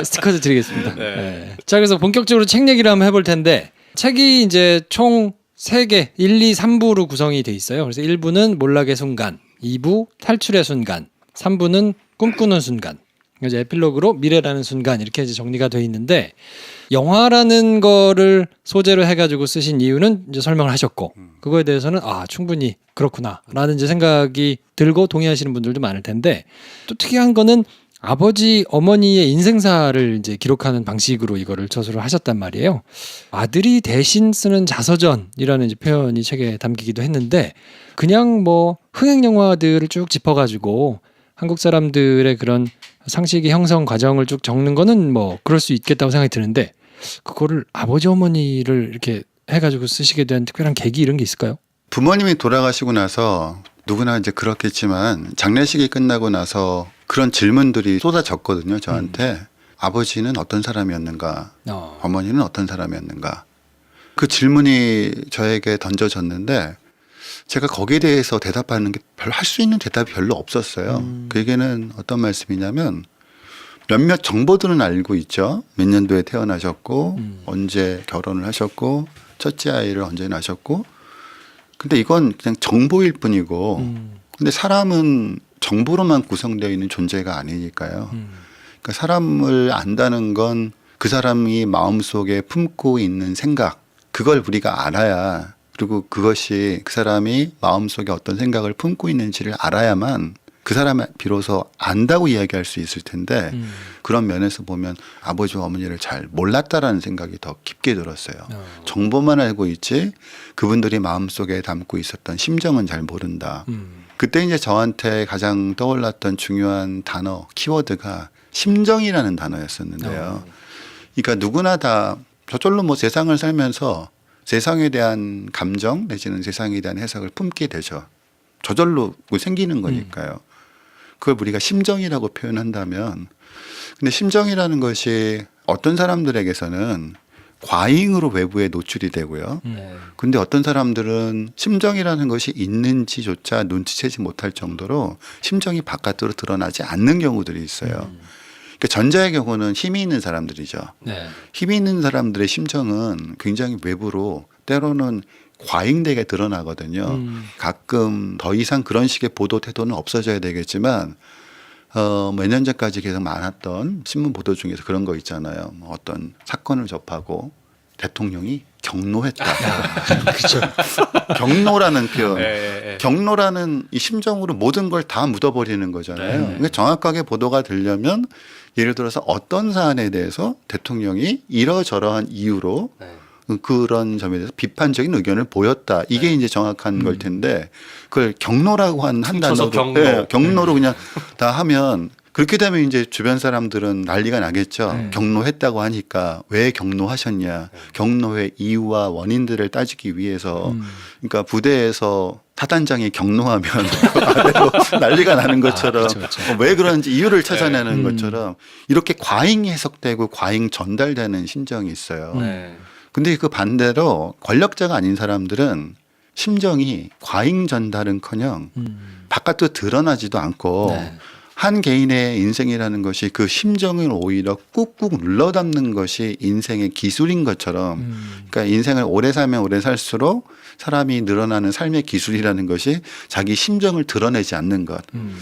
스티커도 드리겠습니다. 네. 네. 자, 그래서 본격적으로 책 얘기를 한번 해볼 텐데 책이 이제 총 3개, 1, 2, 3부로 구성이 돼 있어요. 그래서 1부는 몰락의 순간, 2부 탈출의 순간, 3부는 꿈꾸는 순간, 이제 에필로그로 미래라는 순간 이렇게 이제 정리가 돼 있는데 영화라는 거를 소재로 해가지고 쓰신 이유는 이제 설명을 하셨고 그거에 대해서는 충분히 그렇구나라는 이제 생각이 들고 동의하시는 분들도 많을 텐데 또 특이한 거는 아버지 어머니의 인생사를 이제 기록하는 방식으로 이거를 저술을 하셨단 말이에요. 아들이 대신 쓰는 자서전이라는 이제 표현이 책에 담기기도 했는데 그냥 뭐 흥행 영화들을 쭉 짚어가지고 한국 사람들의 그런 상식의 형성 과정을 쭉 적는 거는 뭐 그럴 수 있겠다고 생각이 드는데 그거를 아버지 어머니를 이렇게 해가지고 쓰시게 된 특별한 계기 이런 게 있을까요? 부모님이 돌아가시고 나서 누구나 이제 그렇겠지만 장례식이 끝나고 나서 그런 질문들이 쏟아졌거든요. 저한테 아버지는 어떤 사람이었는가, 어머니는 어떤 사람이었는가. 그 질문이 저에게 던져졌는데 제가 거기에 대해서 대답하는 게 별로 할 수 있는 대답이 별로 없었어요. 그 얘기는 어떤 말씀이냐면 몇몇 정보들은 알고 있죠. 몇 년도에 태어나셨고 언제 결혼을 하셨고 첫째 아이를 언제 낳으셨고 근데 이건 그냥 정보일 뿐이고 근데 사람은 정보로만 구성되어 있는 존재가 아니니까요. 그러니까 사람을 안다는 건 그 사람이 마음속에 품고 있는 생각 그걸 우리가 알아야 그리고 그것이 그 사람이 마음속에 어떤 생각을 품고 있는지를 알아야만 그 사람을 비로소 안다고 이야기할 수 있을 텐데 그런 면에서 보면 아버지와 어머니를 잘 몰랐다라는 생각이 더 깊게 들었어요. 정보만 알고 있지 그분들이 마음속에 담고 있었던 심정은 잘 모른다. 그때 이제 저한테 가장 떠올랐던 중요한 단어, 키워드가 심정이라는 단어였었는데요. 그러니까 누구나 다 저절로 뭐 세상을 살면서 세상에 대한 감정 내지는 세상에 대한 해석을 품게 되죠. 저절로 생기는 거니까요. 그걸 우리가 심정이라고 표현한다면 근데 심정이라는 것이 어떤 사람들에게서는 과잉으로 외부에 노출이 되고요. 근데 어떤 사람들은 심정이라는 것이 있는지조차 눈치채지 못할 정도로 심정이 바깥으로 드러나지 않는 경우들이 있어요. 그러니까 전자의 경우는 힘이 있는 사람들이죠. 네. 힘이 있는 사람들의 심정은 굉장히 외부로 때로는 과잉되게 드러나거든요. 가끔 더 이상 그런 식의 보도 태도는 없어져야 되겠지만 몇 년 전까지 계속 많았던 신문 보도 중에서 그런 거 있잖아요. 뭐 어떤 사건을 접하고 대통령이 경노했다. 그렇죠. 경노라는 표현. 경노라는 이 심정으로 모든 걸 다 묻어버리는 거잖아요. 그러니까 정확하게 보도가 되려면 예를 들어서 어떤 사안에 대해서 대통령이 이러저러한 이유로 그런 점에 대해서 비판적인 의견을 보였다. 이게 이제 정확한 걸 텐데 그걸 경로라고 한 단어로 경로. 경로로 그냥 다 하면 그렇게 되면 이제 주변 사람들은 난리가 나겠죠. 경로했다고 하니까 왜 경로하셨냐. 경로의 이유와 원인들을 따지기 위해서 그러니까 부대에서 타단장이 경로하면 아래로 난리가 나는 것처럼 왜 그런지 이유를 찾아내는 것처럼 이렇게 과잉 해석되고 과잉 전달되는 심정이 있어요. 근데 그 반대로 권력자가 아닌 사람들은 심정이 과잉 전달은커녕 바깥으로 드러나지도 않고 한 개인의 인생이라는 것이 그 심정을 오히려 꾹꾹 눌러 담는 것이 인생의 기술인 것처럼 그러니까 인생을 오래 살면 오래 살수록 사람이 늘어나는 삶의 기술이라는 것이 자기 심정을 드러내지 않는 것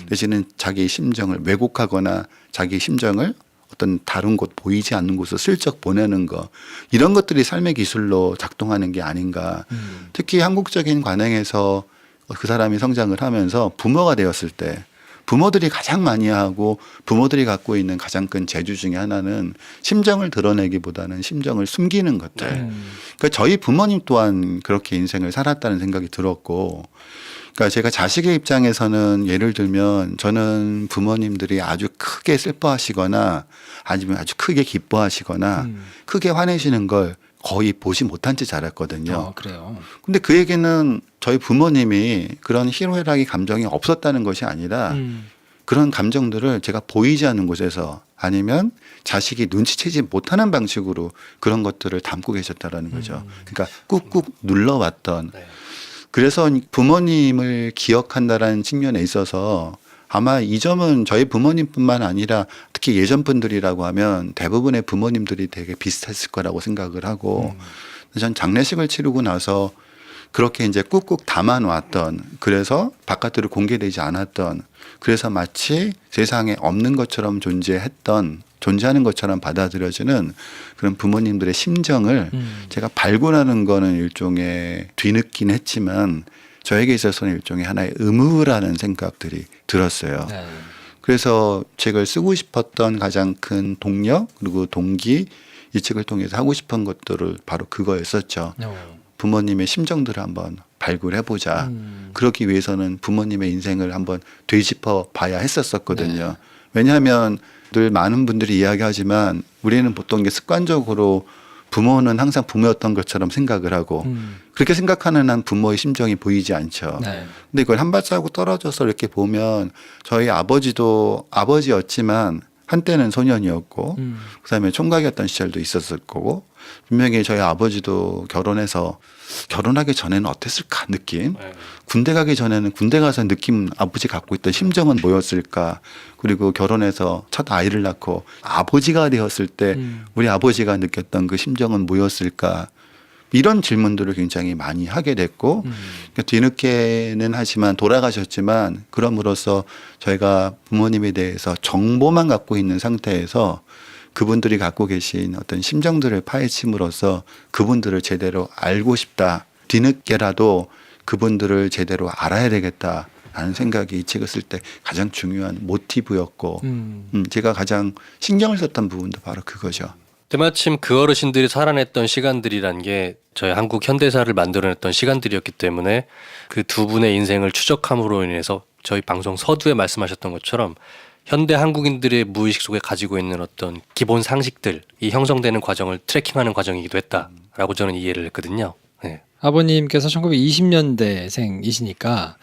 대신에 자기 심정을 왜곡하거나 자기 심정을 어떤 다른 곳 보이지 않는 곳으로 슬쩍 보내는 거 이런 것들이 삶의 기술로 작동하는 게 아닌가. 특히 한국적인 관행에서 그 사람이 성장을 하면서 부모가 되었을 때 부모들이 가장 많이 하고 부모들이 갖고 있는 가장 큰 재주 중에 하나는 심정을 드러내기보다는 심정을 숨기는 것들. 그러니까 저희 부모님 또한 그렇게 인생을 살았다는 생각이 들었고 그러니까 제가 자식의 입장에서는 예를 들면 저는 부모님들이 아주 크게 슬퍼하시거나 아니면 아주 크게 기뻐하시거나 크게 화내시는 걸 거의 보지 못한 채 자랐거든요. 그래요. 근데 그 얘기는 저희 부모님이 그런 희노애락의 감정이 없었다는 것이 아니라 그런 감정들을 제가 보이지 않는 곳에서 아니면 자식이 눈치채지 못하는 방식으로 그런 것들을 담고 계셨다라는 거죠. 그러니까 꾹꾹 눌러왔던. 그래서 부모님을 기억한다라는 측면에 있어서 아마 이 점은 저희 부모님뿐만 아니라 특히 예전 분들이라고 하면 대부분의 부모님들이 되게 비슷했을 거라고 생각을 하고 전 장례식을 치르고 나서 그렇게 이제 꾹꾹 담아놓았던, 그래서 바깥으로 공개되지 않았던, 그래서 마치 세상에 없는 것처럼 존재하는 것처럼 받아들여지는 그런 부모님들의 심정을 제가 발굴하는 거는 일종의 뒤늦긴 했지만 저에게 있어서는 일종의 하나의 의무라는 생각들이 들었어요. 네. 그래서 책을 쓰고 싶었던 가장 큰 동력 그리고 동기, 이 책을 통해서 하고 싶은 것들을 바로 그거였었죠. 부모님의 심정들을 한번 발굴해보자. 그러기 위해서는 부모님의 인생을 한번 되짚어 봐야 했었거든요. 네. 왜냐하면 늘 많은 분들이 이야기하지만 우리는 보통 이게 습관적으로 부모는 항상 부모였던 것처럼 생각을 하고 그렇게 생각하는 한 부모의 심정이 보이지 않죠. 네. 근데 이걸 한 발자국 떨어져서 이렇게 보면 저희 아버지도 아버지였지만 한때는 소년이었고 그다음에 총각이었던 시절도 있었을 거고 분명히 저희 아버지도 결혼하기 전에는 어땠을까 느낌, 군대 가기 전에는 군대 가서 느낌, 아버지 갖고 있던 심정은 뭐였을까, 그리고 결혼해서 첫 아이를 낳고 아버지가 되었을 때 우리 아버지가 느꼈던 그 심정은 뭐였을까, 이런 질문들을 굉장히 많이 하게 됐고 그러니까 뒤늦게는 하지만 돌아가셨지만 그럼으로써 저희가 부모님에 대해서 정보만 갖고 있는 상태에서 그분들이 갖고 계신 어떤 심정들을 파헤침으로써 그분들을 제대로 알고 싶다. 뒤늦게라도 그분들을 제대로 알아야 되겠다라는 생각이 이 책을 쓸 때 가장 중요한 모티브였고 제가 가장 신경을 썼던 부분도 바로 그거죠. 때마침 그 어르신들이 살아냈던 시간들이란 게 저희 한국 현대사를 만들어냈던 시간들이었기 때문에 그 두 분의 인생을 추적함으로 인해서 저희 방송 서두에 말씀하셨던 것처럼 현대 한국인들의 무의식 속에 가지고 있는 어떤 기본 상식들이 형성되는 과정을 트래킹하는 과정이기도 했다라고 저는 이해를 했거든요. 네. 아버님께서 1920년대생이시니까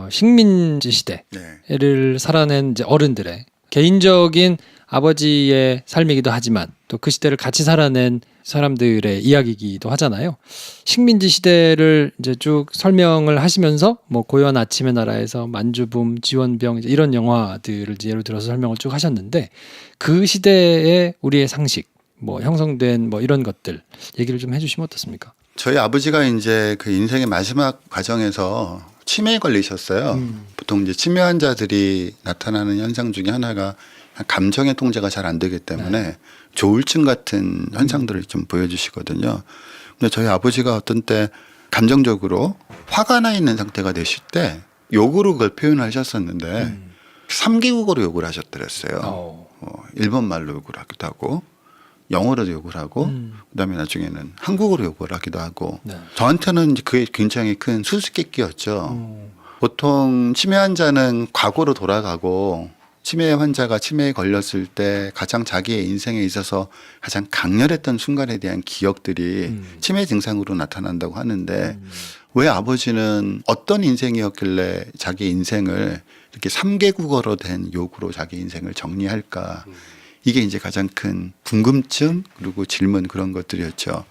식민지 시대를 살아낸 이제 어른들의 개인적인 아버지의 삶이기도 하지만 또 그 시대를 같이 살아낸 사람들의 이야기이기도 하잖아요. 식민지 시대를 이제 쭉 설명을 하시면서 뭐 고요한 아침의 나라에서 만주붐, 지원병 이런 영화들을 이제 예로 들어서 설명을 쭉 하셨는데 그 시대의 우리의 상식, 뭐 형성된 뭐 이런 것들 얘기를 좀 해주시면 어떻습니까? 저희 아버지가 이제 그 인생의 마지막 과정에서 치매에 걸리셨어요. 보통 이제 치매 환자들이 나타나는 현상 중에 하나가 감정의 통제가 잘 안 되기 때문에 조울증 같은 현상들을 좀 보여주시거든요. 근데 저희 아버지가 어떤 때 감정적으로 화가 나 있는 상태가 되실 때 욕으로 그걸 표현하셨었는데 3개국어로 욕을 하셨더랬어요. 일본 말로 욕을 하기도 하고 영어로도 욕을 하고 그다음에 나중에는 한국어로 욕을 하기도 하고 저한테는 그게 굉장히 큰 수수께끼였죠. 보통 치매 환자는 과거로 돌아가고 치매 환자가 치매에 걸렸을 때 가장 자기의 인생에 있어서 가장 강렬했던 순간에 대한 기억들이 치매 증상으로 나타난다고 하는데 왜 아버지는 어떤 인생이었길래 자기 인생을 이렇게 3개국어로 된 욕으로 자기 인생을 정리할까. 이게 이제 가장 큰 궁금증 그리고 질문 그런 것들이었죠.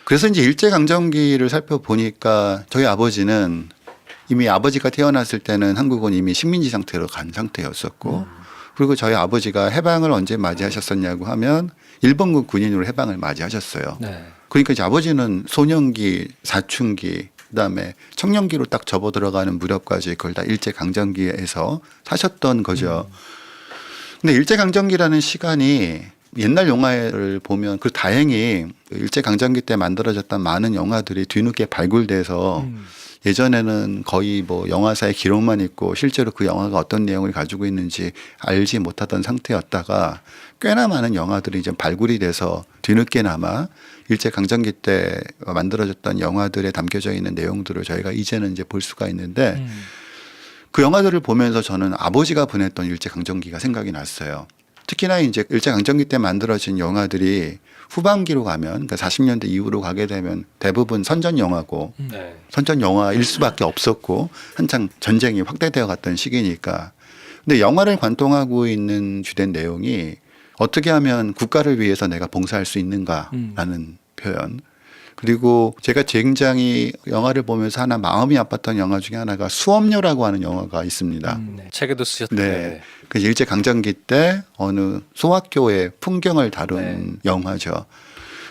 그래서 이제 일제강점기를 살펴보니까 저희 아버지는 이미 아버지가 태어났을 때는 한국은 이미 식민지 상태로 간 상태였었고 그리고 저희 아버지가 해방을 언제 맞이하셨었냐고 하면 일본군 군인으로 해방을 맞이하셨어요. 그러니까 이제 아버지는 소년기, 사춘기 그다음에 청년기로 딱 접어 들어가는 무렵까지 그걸 다 일제강점기에서 사셨던 거죠. 근데 일제강점기라는 시간이 옛날 영화를 보면 그 다행히 일제강점기 때 만들어졌던 많은 영화들이 뒤늦게 발굴돼서 예전에는 거의 뭐 영화사의 기록만 있고 실제로 그 영화가 어떤 내용을 가지고 있는지 알지 못하던 상태였다가 꽤나 많은 영화들이 이제 발굴이 돼서 뒤늦게나마 일제강점기 때 만들어졌던 영화들에 담겨져 있는 내용들을 저희가 이제는 이제 볼 수가 있는데 그 영화들을 보면서 저는 아버지가 보냈던 일제강점기가 생각이 났어요. 특히나 이제 일제강점기 때 만들어진 영화들이 후반기로 가면 그러니까 40년대 이후로 가게 되면 대부분 선전 영화고 선전 영화일 수밖에 없었고 한창 전쟁이 확대되어 갔던 시기니까 근데 영화를 관통하고 있는 주된 내용이 어떻게 하면 국가를 위해서 내가 봉사할 수 있는가라는 표현. 그리고 제가 굉장히 영화를 보면서 하나 마음이 아팠던 영화 중에 하나가 수업료라고 하는 영화가 있습니다. 책에도 쓰셨던. 네. 그 일제 강점기 때 어느 소학교의 풍경을 다룬 영화죠.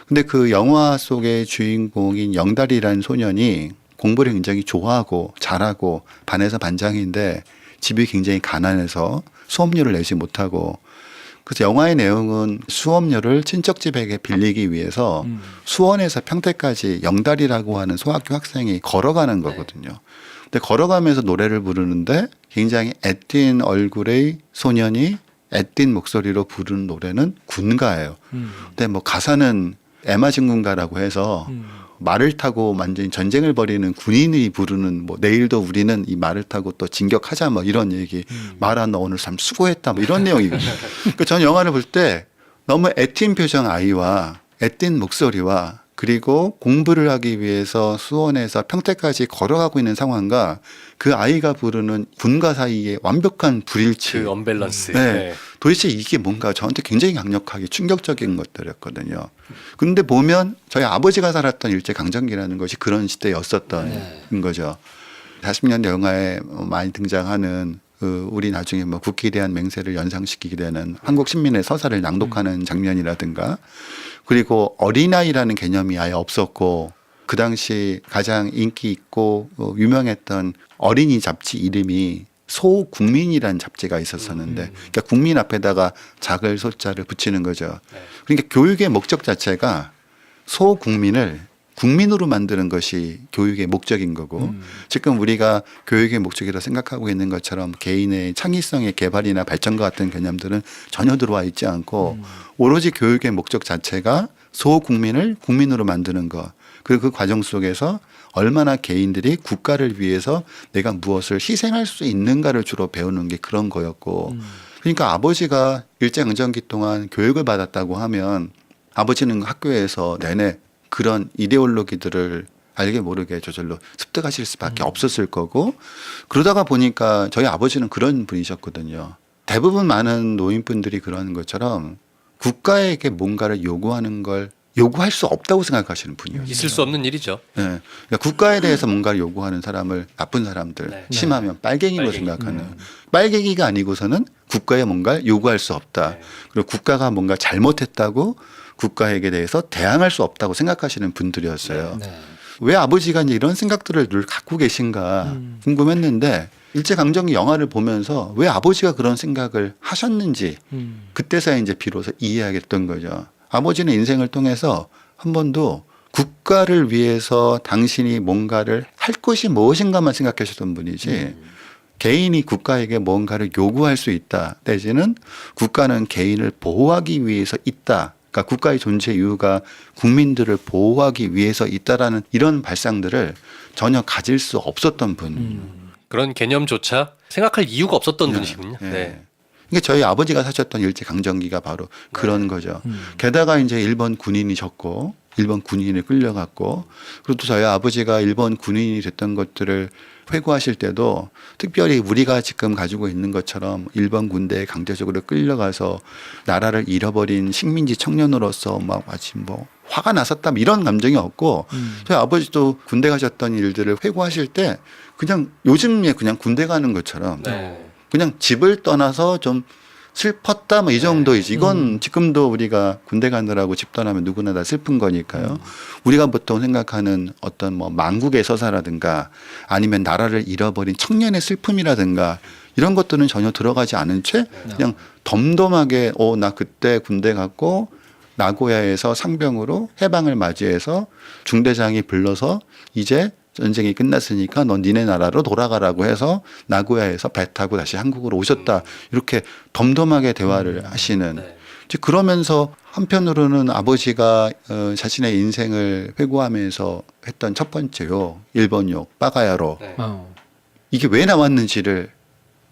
근데 그 영화 속의 주인공인 영달이라는 소년이 공부를 굉장히 좋아하고 잘하고 반에서 반장인데 집이 굉장히 가난해서 수업료를 내지 못하고, 그래서 영화의 내용은 수업료를 친척집에게 빌리기 위해서 수원에서 평택까지 영달이라고 하는 소학교 학생이 걸어가는 거거든요. 근데 걸어가면서 노래를 부르는데 굉장히 애띤 얼굴의 소년이 애띤 목소리로 부르는 노래는 군가예요. 근데 뭐 가사는 에마진군가라고 해서 말을 타고 완전히 전쟁을 벌이는 군인이 부르는 뭐 내일도 우리는 이 말을 타고 또 진격하자 뭐 이런 얘기, 말아 너 오늘 참 수고했다 뭐 이런 내용이거든요. 그러니까 저는 영화를 볼 때 너무 애띤 표정 아이와 애띤 목소리와 그리고 공부를 하기 위해서 수원에서 평택까지 걸어가고 있는 상황과 그 아이가 부르는 군가 사이의 완벽한 불일치, 그 언밸런스. 네. 도대체 이게 뭔가 저한테 굉장히 강력하게 충격적인 것들이었거든요. 근데 보면 저희 아버지가 살았던 일제 강점기라는 것이 그런 시대였었던 거죠. 40년대 영화에 많이 등장하는 우리 나중에 뭐 국기에 대한 맹세를 연상시키게 되는 한국 신민의 서사를 낭독하는 장면이라든가, 그리고 어린아이라는 개념이 아예 없었고 그 당시 가장 인기 있고 유명했던 어린이 잡지 이름이 소국민이라는 잡지가 있었었는데, 그러니까 국민 앞에다가 작을 소자를 붙이는 거죠. 그러니까 교육의 목적 자체가 소국민을 국민으로 만드는 것이 교육의 목적인 거고, 지금 우리가 교육의 목적이라 생각하고 있는 것처럼 개인의 창의성의 개발이나 발전과 같은 개념들은 전혀 들어와 있지 않고 오로지 교육의 목적 자체가 소국민을 국민으로 만드는 것, 그리고 그 과정 속에서 얼마나 개인들이 국가를 위해서 내가 무엇을 희생할 수 있는가를 주로 배우는 게 그런 거였고, 그러니까 아버지가 일제강점기 동안 교육을 받았다고 하면 아버지는 학교에서 내내 그런 이데올로기들을 알게 모르게 저절로 습득하실 수밖에 없었을 거고, 그러다가 보니까 저희 아버지는 그런 분이셨거든요. 대부분 많은 노인분들이 그러는 것처럼 국가에게 뭔가를 요구하는 걸 요구할 수 없다고 생각하시는 분이었어요. 있을 수 없는 일이죠. 네. 그러니까 국가에 대해서 뭔가를 요구하는 사람을 나쁜 사람들, 심하면 빨갱이로 생각하는, 빨갱이가 아니고서는 국가에 뭔가를 요구할 수 없다. 그리고 국가가 뭔가 잘못했다고 국가에게 대해서 대항할 수 없다고 생각하시는 분들이었어요. 왜 아버지가 이제 이런 생각들을 늘 갖고 계신가 궁금했는데, 일제강점기 영화를 보면서 왜 아버지가 그런 생각을 하셨는지 그때서야 이제 비로소 이해하게 됐던 거죠. 아버지는 인생을 통해서 한 번도 국가를 위해서 당신이 뭔가를 할 것이 무엇인가만 생각하셨던 분이지, 개인이 국가에게 뭔가를 요구할 수 있다 내지는 국가는 개인을 보호하기 위해서 있다, 그러니까 국가의 존재 이유가 국민들을 보호하기 위해서 있다라는 이런 발상들을 전혀 가질 수 없었던 분. 그런 개념조차 생각할 이유가 없었던 분이시군요. 네. 그러니까 저희 아버지가 사셨던 일제 강점기가 바로 그런 거죠. 게다가 이제 일본 군인이셨고 일본 군인에 끌려갔고, 그리고 또 저희 아버지가 일본 군인이 됐던 것들을 회고하실 때도 특별히 우리가 지금 가지고 있는 것처럼 일본 군대에 강제적으로 끌려가서 나라를 잃어버린 식민지 청년으로서 막 마치 뭐 화가 났었다 이런 감정이 없고, 저희 아버지도 군대 가셨던 일들을 회고하실 때 그냥 요즘에 그냥 군대 가는 것처럼 그냥 집을 떠나서 좀 슬펐다 뭐 이 정도이지. 이건 지금도 우리가 군대 가느라고 집 떠나면 누구나 다 슬픈 거니까요. 우리가 보통 생각하는 어떤 뭐 망국의 서사라든가 아니면 나라를 잃어버린 청년의 슬픔이라든가 이런 것들은 전혀 들어가지 않은 채 그냥 덤덤하게 나 그때 군대 갔고 나고야에서 상병으로 해방을 맞이해서 중대장이 불러서 이제 전쟁이 끝났으니까 넌 니네 나라로 돌아가라고 해서 나고야에서 배 타고 다시 한국으로 오셨다. 이렇게 덤덤하게 대화를 하시는. 그러면서 한편으로는 아버지가 자신의 인생을 회고하면서 했던 첫 번째 욕, 일본 욕, 빠가야로. 이게 왜 나왔는지를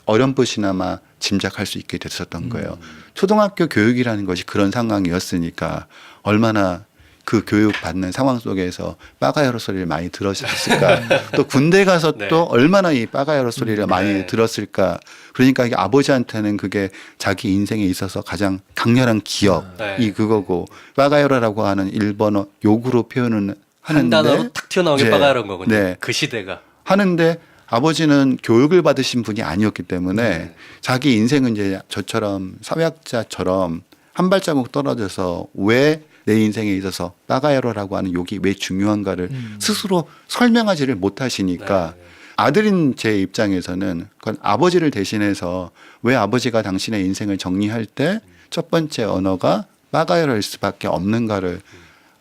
어렴풋이나마 짐작할 수 있게 됐었던 거예요. 초등학교 교육이라는 것이 그런 상황이었으니까 얼마나 그 교육 받는 상황 속에서 빠가야로 소리를 많이 들으셨을까? 또 군대 가서 네. 또 얼마나 이 빠가야로 소리를 많이 들었을까? 그러니까 이게 아버지한테는 그게 자기 인생에 있어서 가장 강렬한 기억이 네. 그거고 빠가야로라고 하는 일본어 욕으로 표현은 한 하는데 단어로 탁 튀어나온 게 네. 빠가야로인 거군요. 네. 그 시대가. 하는데 아버지는 교육을 받으신 분이 아니었기 때문에 자기 인생은 이제 저처럼 사회학자처럼 한 발자국 떨어져서 왜 내 인생에 있어서 빠가야로라고 하는 욕이 왜 중요한가를 스스로 설명하지를 못하시니까 아들인 제 입장에서는 그건 아버지를 대신해서 왜 아버지가 당신의 인생을 정리할 때 첫 번째 언어가 빠가야로일 수밖에 없는가를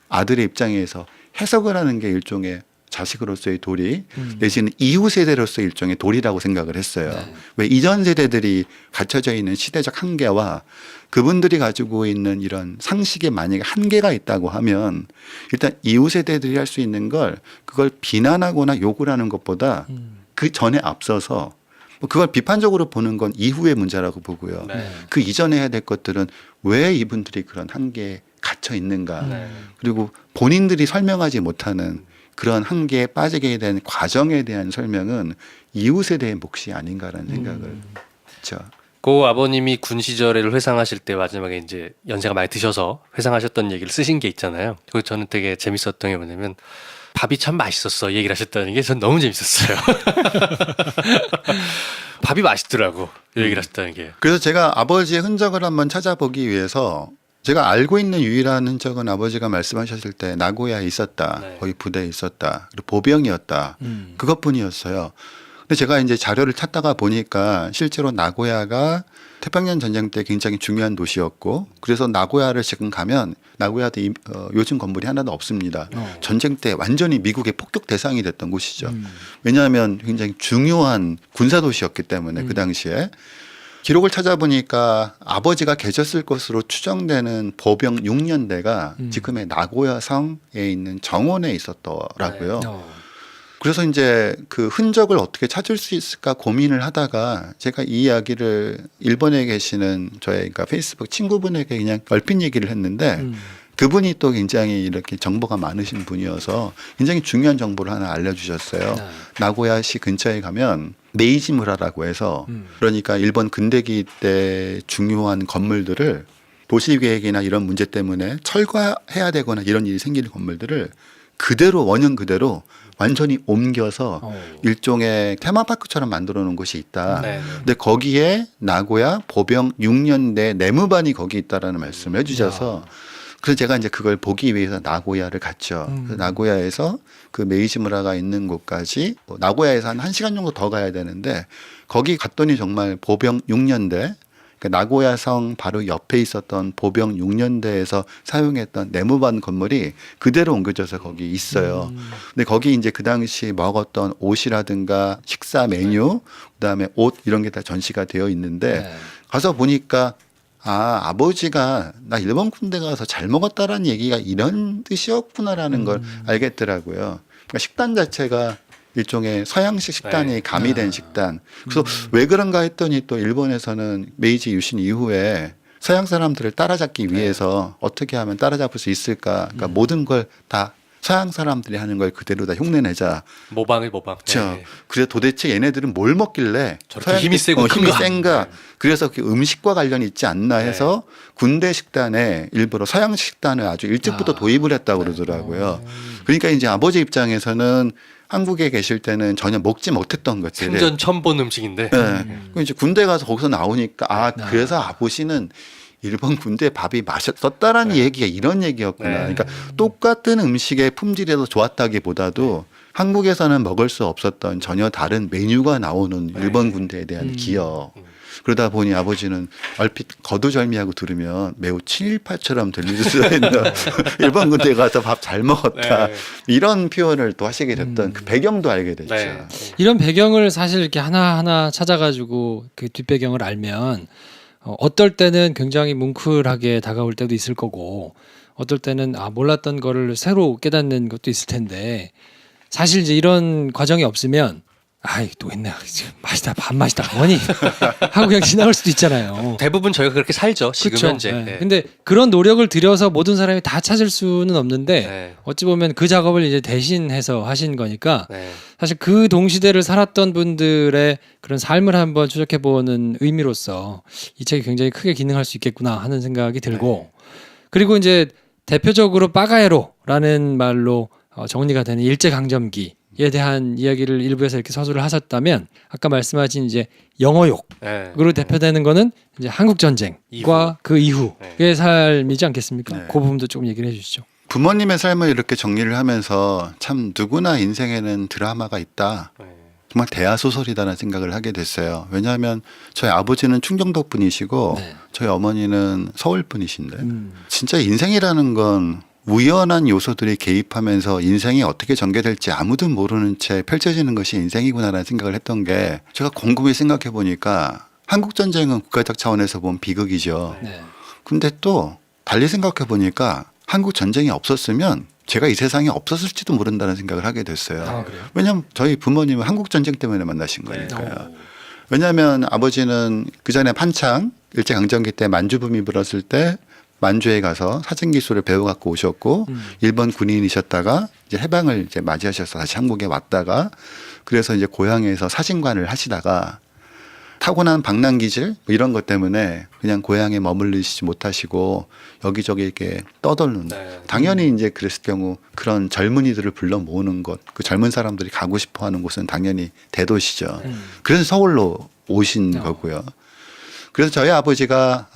아들의 입장에서 해석을 하는 게 일종의 자식으로서의 도리 내지는 이후 세대로서의 일종의 도리라고 생각을 했어요. 왜 이전 세대들이 갖춰져 있는 시대적 한계와 그분들이 가지고 있는 이런 상식에 만약에 한계가 있다고 하면 일단 이후 세대들이 할 수 있는 걸 그걸 비난하거나 욕을 하는 것보다 그 전에 앞서서 그걸 비판적으로 보는 건 이후의 문제라고 보고요. 그 이전에 해야 될 것들은 왜 이분들이 그런 한계에 갇혀 있는가. 그리고 본인들이 설명하지 못하는 그런 한계에 빠지게 된 과정에 대한 설명은 이후 세대의 몫이 아닌가라는 생각을 했죠. 고 아버님이 군 시절을 회상하실 때 마지막에 이제 연세가 많이 드셔서 회상하셨던 얘기를 쓰신 게 있잖아요. 그거 저는 되게 재밌었던 게 뭐냐면 밥이 참 맛있었어 이 얘기를 하셨다는 게 전 너무 재밌었어요. 밥이 맛있더라고 이 얘기를 하셨다는 게. 그래서 제가 아버지의 흔적을 한번 찾아보기 위해서 제가 알고 있는 유일한 흔적은 아버지가 말씀하셨을 때 나고야에 있었다. 네. 거기 부대에 있었다. 그리고 보병이었다. 그것뿐이었어요. 근데 제가 이제 자료를 찾다가 보니까 실제로 나고야가 태평양 전쟁 때 굉장히 중요한 도시였고 그래서 나고야를 지금 가면 나고야도 요즘 건물이 하나도 없습니다. 전쟁 때 완전히 미국의 폭격 대상이 됐던 곳이죠. 왜냐하면 굉장히 중요한 군사 도시였기 때문에 그 당시에 기록을 찾아보니까 아버지가 계셨을 것으로 추정되는 보병 6년대가 지금의 나고야성에 있는 정원에 있었더라고요. 그래서 이제 그 흔적을 어떻게 찾을 수 있을까 고민을 하다가 제가 이 이야기를 일본에 계시는 저의 그러니까 페이스북 친구분에게 그냥 얼핏 얘기를 했는데 그분이 또 굉장히 이렇게 정보가 많으신 분이어서 굉장히 중요한 정보를 하나 알려주셨어요. 나고야시 근처에 가면 메이지무라라고 해서 그러니까 일본 근대기 때 중요한 건물들을 도시계획이나 이런 문제 때문에 철거해야 되거나 이런 일이 생기는 건물들을 그대로 원형 그대로 완전히 옮겨서 일종의 테마파크처럼 만들어 놓은 곳이 있다. 근데 거기에 나고야 보병 6년대 내무반이 거기 있다라는 말씀을 해주셔서 그래서 제가 이제 그걸 보기 위해서 나고야를 갔죠. 그래서 나고야에서 그 메이지무라가 있는 곳까지 나고야에서 한 1시간 정도 더 가야 되는데 거기 갔더니 정말 보병 6년대 그러니까 나고야성 바로 옆에 있었던 보병 6년대에서 사용했던 내무반 건물이 그대로 옮겨져서 거기 있어요. 근데 거기 이제 그 당시 먹었던 옷이라든가 식사 메뉴, 그다음에 옷 이런 게 다 전시가 되어 있는데 가서 보니까 아, 아버지가 나 일본 군대 가서 잘 먹었다라는 얘기가 이런 뜻이었구나라는 걸 알겠더라고요. 그러니까 식단 자체가 일종의 서양식 식단이 가미된 식단. 그래서 왜 그런가 했더니 또 일본에서는 메이지 유신 이후에 서양 사람들을 따라잡기 위해서 어떻게 하면 따라잡을 수 있을까. 그러니까 모든 걸 다 서양 사람들이 하는 걸 그대로 다 흉내내자. 모방을 모방. 그렇죠. 그래서 도대체 얘네들은 뭘 먹길래 저렇게 힘이 세고 힘이 센가. 그래서 그 음식과 관련이 있지 않나 해서 군대 식단에 일부러 서양식 식단을 아주 일찍부터 도입을 했다고 그러더라고요. 그러니까 이제 아버지 입장에서는 한국에 계실 때는 전혀 먹지 못했던 것들을 생전 처음 본 음식인데. 네. 이제 군대 가서 거기서 나오니까 아 그래서 아버지는 일본 군대 밥이 맛있었다라는 얘기가 이런 얘기였구나. 그러니까 똑같은 음식의 품질에서 좋았다기보다도 한국에서는 먹을 수 없었던 전혀 다른 메뉴가 나오는 일본 군대에 대한 기억. 그러다 보니 아버지는 얼핏 거두절미하고 들으면 매우 친일파처럼 들릴 수 있는 일본 군대 가서 밥 잘 먹었다. 이런 표현을 또 하시게 됐던 그 배경도 알게 됐죠. 이런 배경을 사실 이렇게 하나하나 찾아가지고 그 뒷배경을 알면 어떨 때는 굉장히 뭉클하게 다가올 때도 있을 거고 어떨 때는 몰랐던 거를 새로 깨닫는 것도 있을 텐데 사실 이제 이런 과정이 없으면 아이 또 있네. 맛있다 밥 맛있다 뭐니 하고 그냥 지나갈 수도 있잖아요. 대부분 저희가 그렇게 살죠. 지금 그쵸? 현재. 네. 네. 근데 그런 노력을 들여서 모든 사람이 다 찾을 수는 없는데 네. 어찌 보면 그 작업을 이제 대신해서 하신 거니까 네. 사실 그 동시대를 살았던 분들의 그런 삶을 한번 추적해보는 의미로서 이 책이 굉장히 크게 기능할 수 있겠구나 하는 생각이 들고 그리고 이제 대표적으로 빠가에로라는 말로 정리가 되는 일제강점기에 대한 이야기를 일부에서 이렇게 서술을 하셨다면 아까 말씀하신 이제 영어욕으로 네. 대표되는 거는 이제 한국 전쟁과 이후. 그 이후의 네. 삶이지 않겠습니까? 네. 그 부분도 조금 얘기를 해주시죠. 부모님의 삶을 이렇게 정리를 하면서 참 누구나 인생에는 드라마가 있다. 네. 정말 대하소설이다라는 생각을 하게 됐어요. 왜냐하면 저희 아버지는 충청도 분이시고 네. 저희 어머니는 서울 분이신데 진짜 인생이라는 건 우연한 요소들이 개입하면서 인생이 어떻게 전개될지 아무도 모르는 채 펼쳐지는 것이 인생이구나라는 생각을 했던 게 제가 곰곰이 생각해 보니까 한국 전쟁은 국가적 차원에서 보면 비극이죠. 네. 근데 또 달리 생각해 보니까 한국 전쟁이 없었으면 제가 이 세상에 없었을지도 모른다는 생각을 하게 됐어요. 아, 그래요? 왜냐하면 저희 부모님은 한국 전쟁 때문에 만나신 거니까요. 왜냐하면 아버지는 그 전에 한창 일제강점기 때 만주붐이 불었을 때 만주에 가서 사진 기술을 배워 갖고 오셨고 일본 군인이셨다가 이제 해방을 이제 맞이하셔서 다시 한국에 왔다가 그래서 이제 고향에서 사진관을 하시다가 타고난 방랑 기질 뭐 이런 것 때문에 그냥 고향에 머물리시지 못하시고 여기저기 이렇게 떠돌는. 당연히 이제 그랬을 경우 그런 젊은이들을 불러 모으는 것, 그 젊은 사람들이 가고 싶어하는 곳은 당연히 대도시죠. 그래서 서울로 오신 거고요. 그래서 저희 아버지가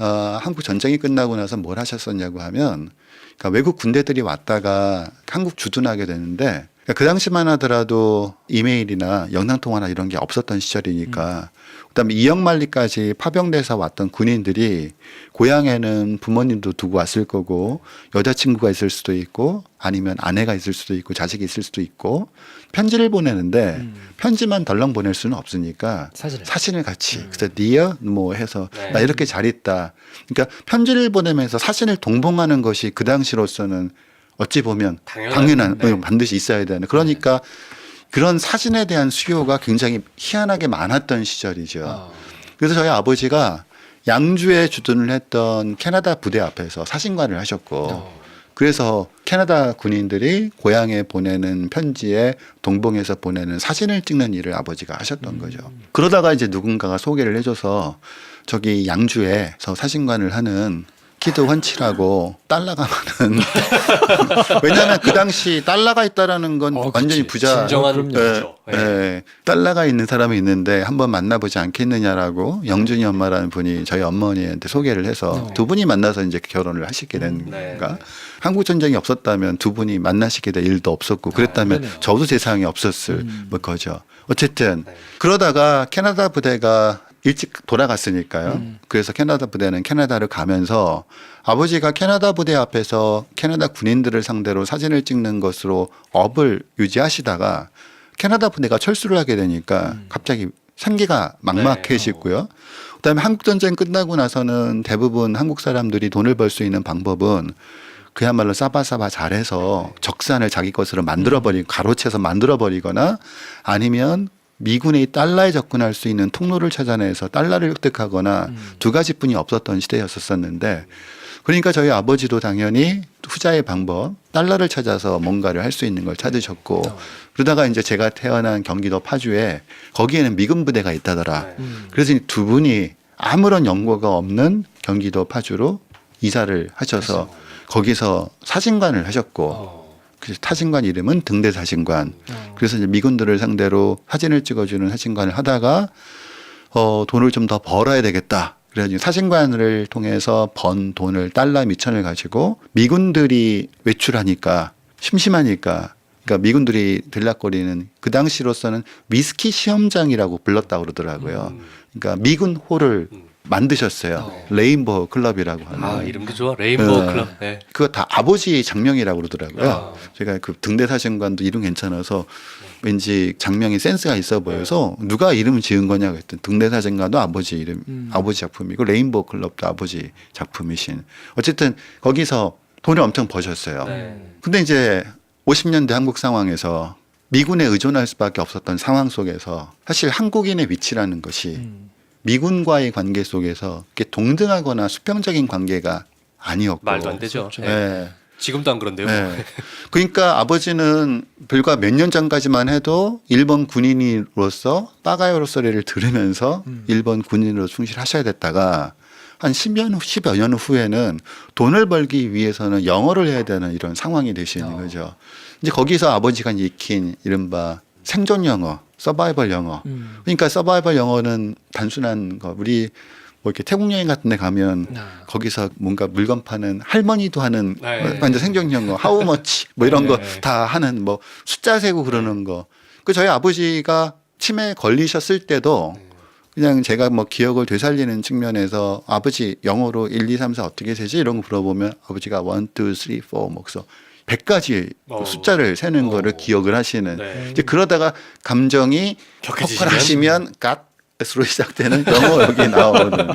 한국 전쟁이 끝나고 나서 뭘 하셨었냐고 하면 그러니까 외국 군대들이 왔다가 한국 주둔하게 되는데 그러니까 그 당시만 하더라도 이메일이나 영상통화나 이런 게 없었던 시절이니까 그다음에 이역만리까지 파병돼서 왔던 군인들이 고향에는 부모님도 두고 왔을 거고 여자친구가 있을 수도 있고 아니면 아내가 있을 수도 있고 자식이 있을 수도 있고 편지를 보내는데 편지만 덜렁 보낼 수는 없으니까 사진을 같이 그래서 니어 뭐 해서 나 이렇게 잘 있다. 그러니까 편지를 보내면서 사진을 동봉하는 것이 그 당시로서는 어찌 보면 당연한 반드시 있어야 되는 그러니까 그런 사진에 대한 수요가 굉장히 희한하게 많았던 시절이죠. 그래서 저희 아버지가 양주에 주둔을 했던 캐나다 부대 앞에서 사진관을 하셨고 그래서 캐나다 군인들이 고향에 보내는 편지에 동봉해서 보내는 사진을 찍는 일을 아버지가 하셨던 거죠. 그러다가 이제 누군가가 소개를 해줘서 저기 양주에서 사진관을 하는 키드 헌치라고 달러가 많은 왜냐하면 그 당시 달러가 있다라는 건 완전히 부자 진정한 부자죠. 달러가 있는 사람이 있는데 한번 만나보지 않겠느냐라고 영준이 엄마라는 분이 저희 어머니한테 소개를 해서 두 분이 만나서 이제 결혼을 하시게 된 건가. 한국 전쟁이 없었다면 두 분이 만나시게 될 일도 없었고 그랬다면 저도 세상에 없었을 거죠. 어쨌든 그러다가 캐나다 부대가 일찍 돌아갔으니까요. 그래서 캐나다 부대는 캐나다를 가면서 아버지가 캐나다 부대 앞에서 캐나다 군인들을 상대로 사진을 찍는 것으로 업을 유지하시다가 캐나다 부대가 철수를 하게 되니까 갑자기 생계가 막막해지고요. 그다음에 한국 전쟁 끝나고 나서는 대부분 한국 사람들이 돈을 벌 수 있는 방법은 그야말로 싸바싸바 잘해서 적산을 자기 것으로 만들어버리고 가로채서 만들어버리거나 아니면 미군의 달러에 접근할 수 있는 통로를 찾아내서 달러를 획득하거나 두 가지뿐이 없었던 시대였었는데 그러니까 저희 아버지도 당연히 후자의 방법 달러를 찾아서 뭔가를 할 수 있는 걸 찾으셨고 그러다가 이제 제가 태어난 경기도 파주에 거기에는 미군 부대가 있다더라. 그래서 두 분이 아무런 연고가 없는 경기도 파주로 이사를 하셔서 거기서 사진관을 하셨고 그래서 사진관 이름은 등대사진관. 그래서 이제 미군들을 상대로 사진을 찍어주는 사진관을 하다가 돈을 좀 더 벌어야 되겠다. 그래가지고 사진관을 통해서 번 돈을 달러 2,000을 가지고 미군들이 외출하니까 심심하니까 그러니까 미군들이 들락거리는 그 당시로서는 위스키 시험장이라고 불렀다고 그러더라고요. 그러니까 미군 홀을 만드셨어요. 레인보우 클럽이라고 하는. 이름도 좋아. 레인보우 클럽. 네. 그거 다 아버지 장명이라고 그러더라고요. 제가 그 등대사진관도 이름 괜찮아서 왠지 장명이 센스가 있어 보여서 누가 이름을 지은 거냐고 했더니 등대사진관도 아버지 이름, 아버지 작품이고 레인보우 클럽도 아버지 작품이신. 어쨌든 거기서 돈을 엄청 버셨어요. 근데 이제 50년대 한국 상황에서 미군에 의존할 수밖에 없었던 상황 속에서 사실 한국인의 위치라는 것이 미군과의 관계 속에서 이렇게 동등하거나 수평적인 관계가 아니었고 말도 안 되죠. 그렇죠. 네. 네. 지금도 안 그런데요. 네. 그러니까 아버지는 불과 몇 년 전까지만 해도 일본 군인으로서 빠가요로 소리를 들으면서 일본 군인으로 충실하셔야 됐다가 한 10여 년 후에는 돈을 벌기 위해서는 영어를 해야 되는 이런 상황이 되시는 거죠. 이제 거기서 아버지가 익힌 이른바 생존 영어, 서바이벌 영어. 그러니까 서바이벌 영어는 단순한 거. 우리 뭐 이렇게 태국 여행 같은 데 가면 거기서 뭔가 물건 파는 할머니도 하는 네. 완전 생존 영어, how much 뭐 이런 네. 거 다 하는 뭐 숫자 세고 그러는 거. 그 저희 아버지가 치매에 걸리셨을 때도 그냥 제가 뭐 기억을 되살리는 측면에서 아버지 영어로 1, 2, 3, 4 어떻게 세지? 이런 거 물어보면 아버지가 1, 2, 3, 4 뭐 그래서 100가지 숫자를 세는 거를 기억을 하시는. 네. 이제 그러다가 감정이 격해지시면? 폭발하시면 갓으로 시작되는 영어욕이 나오거든요.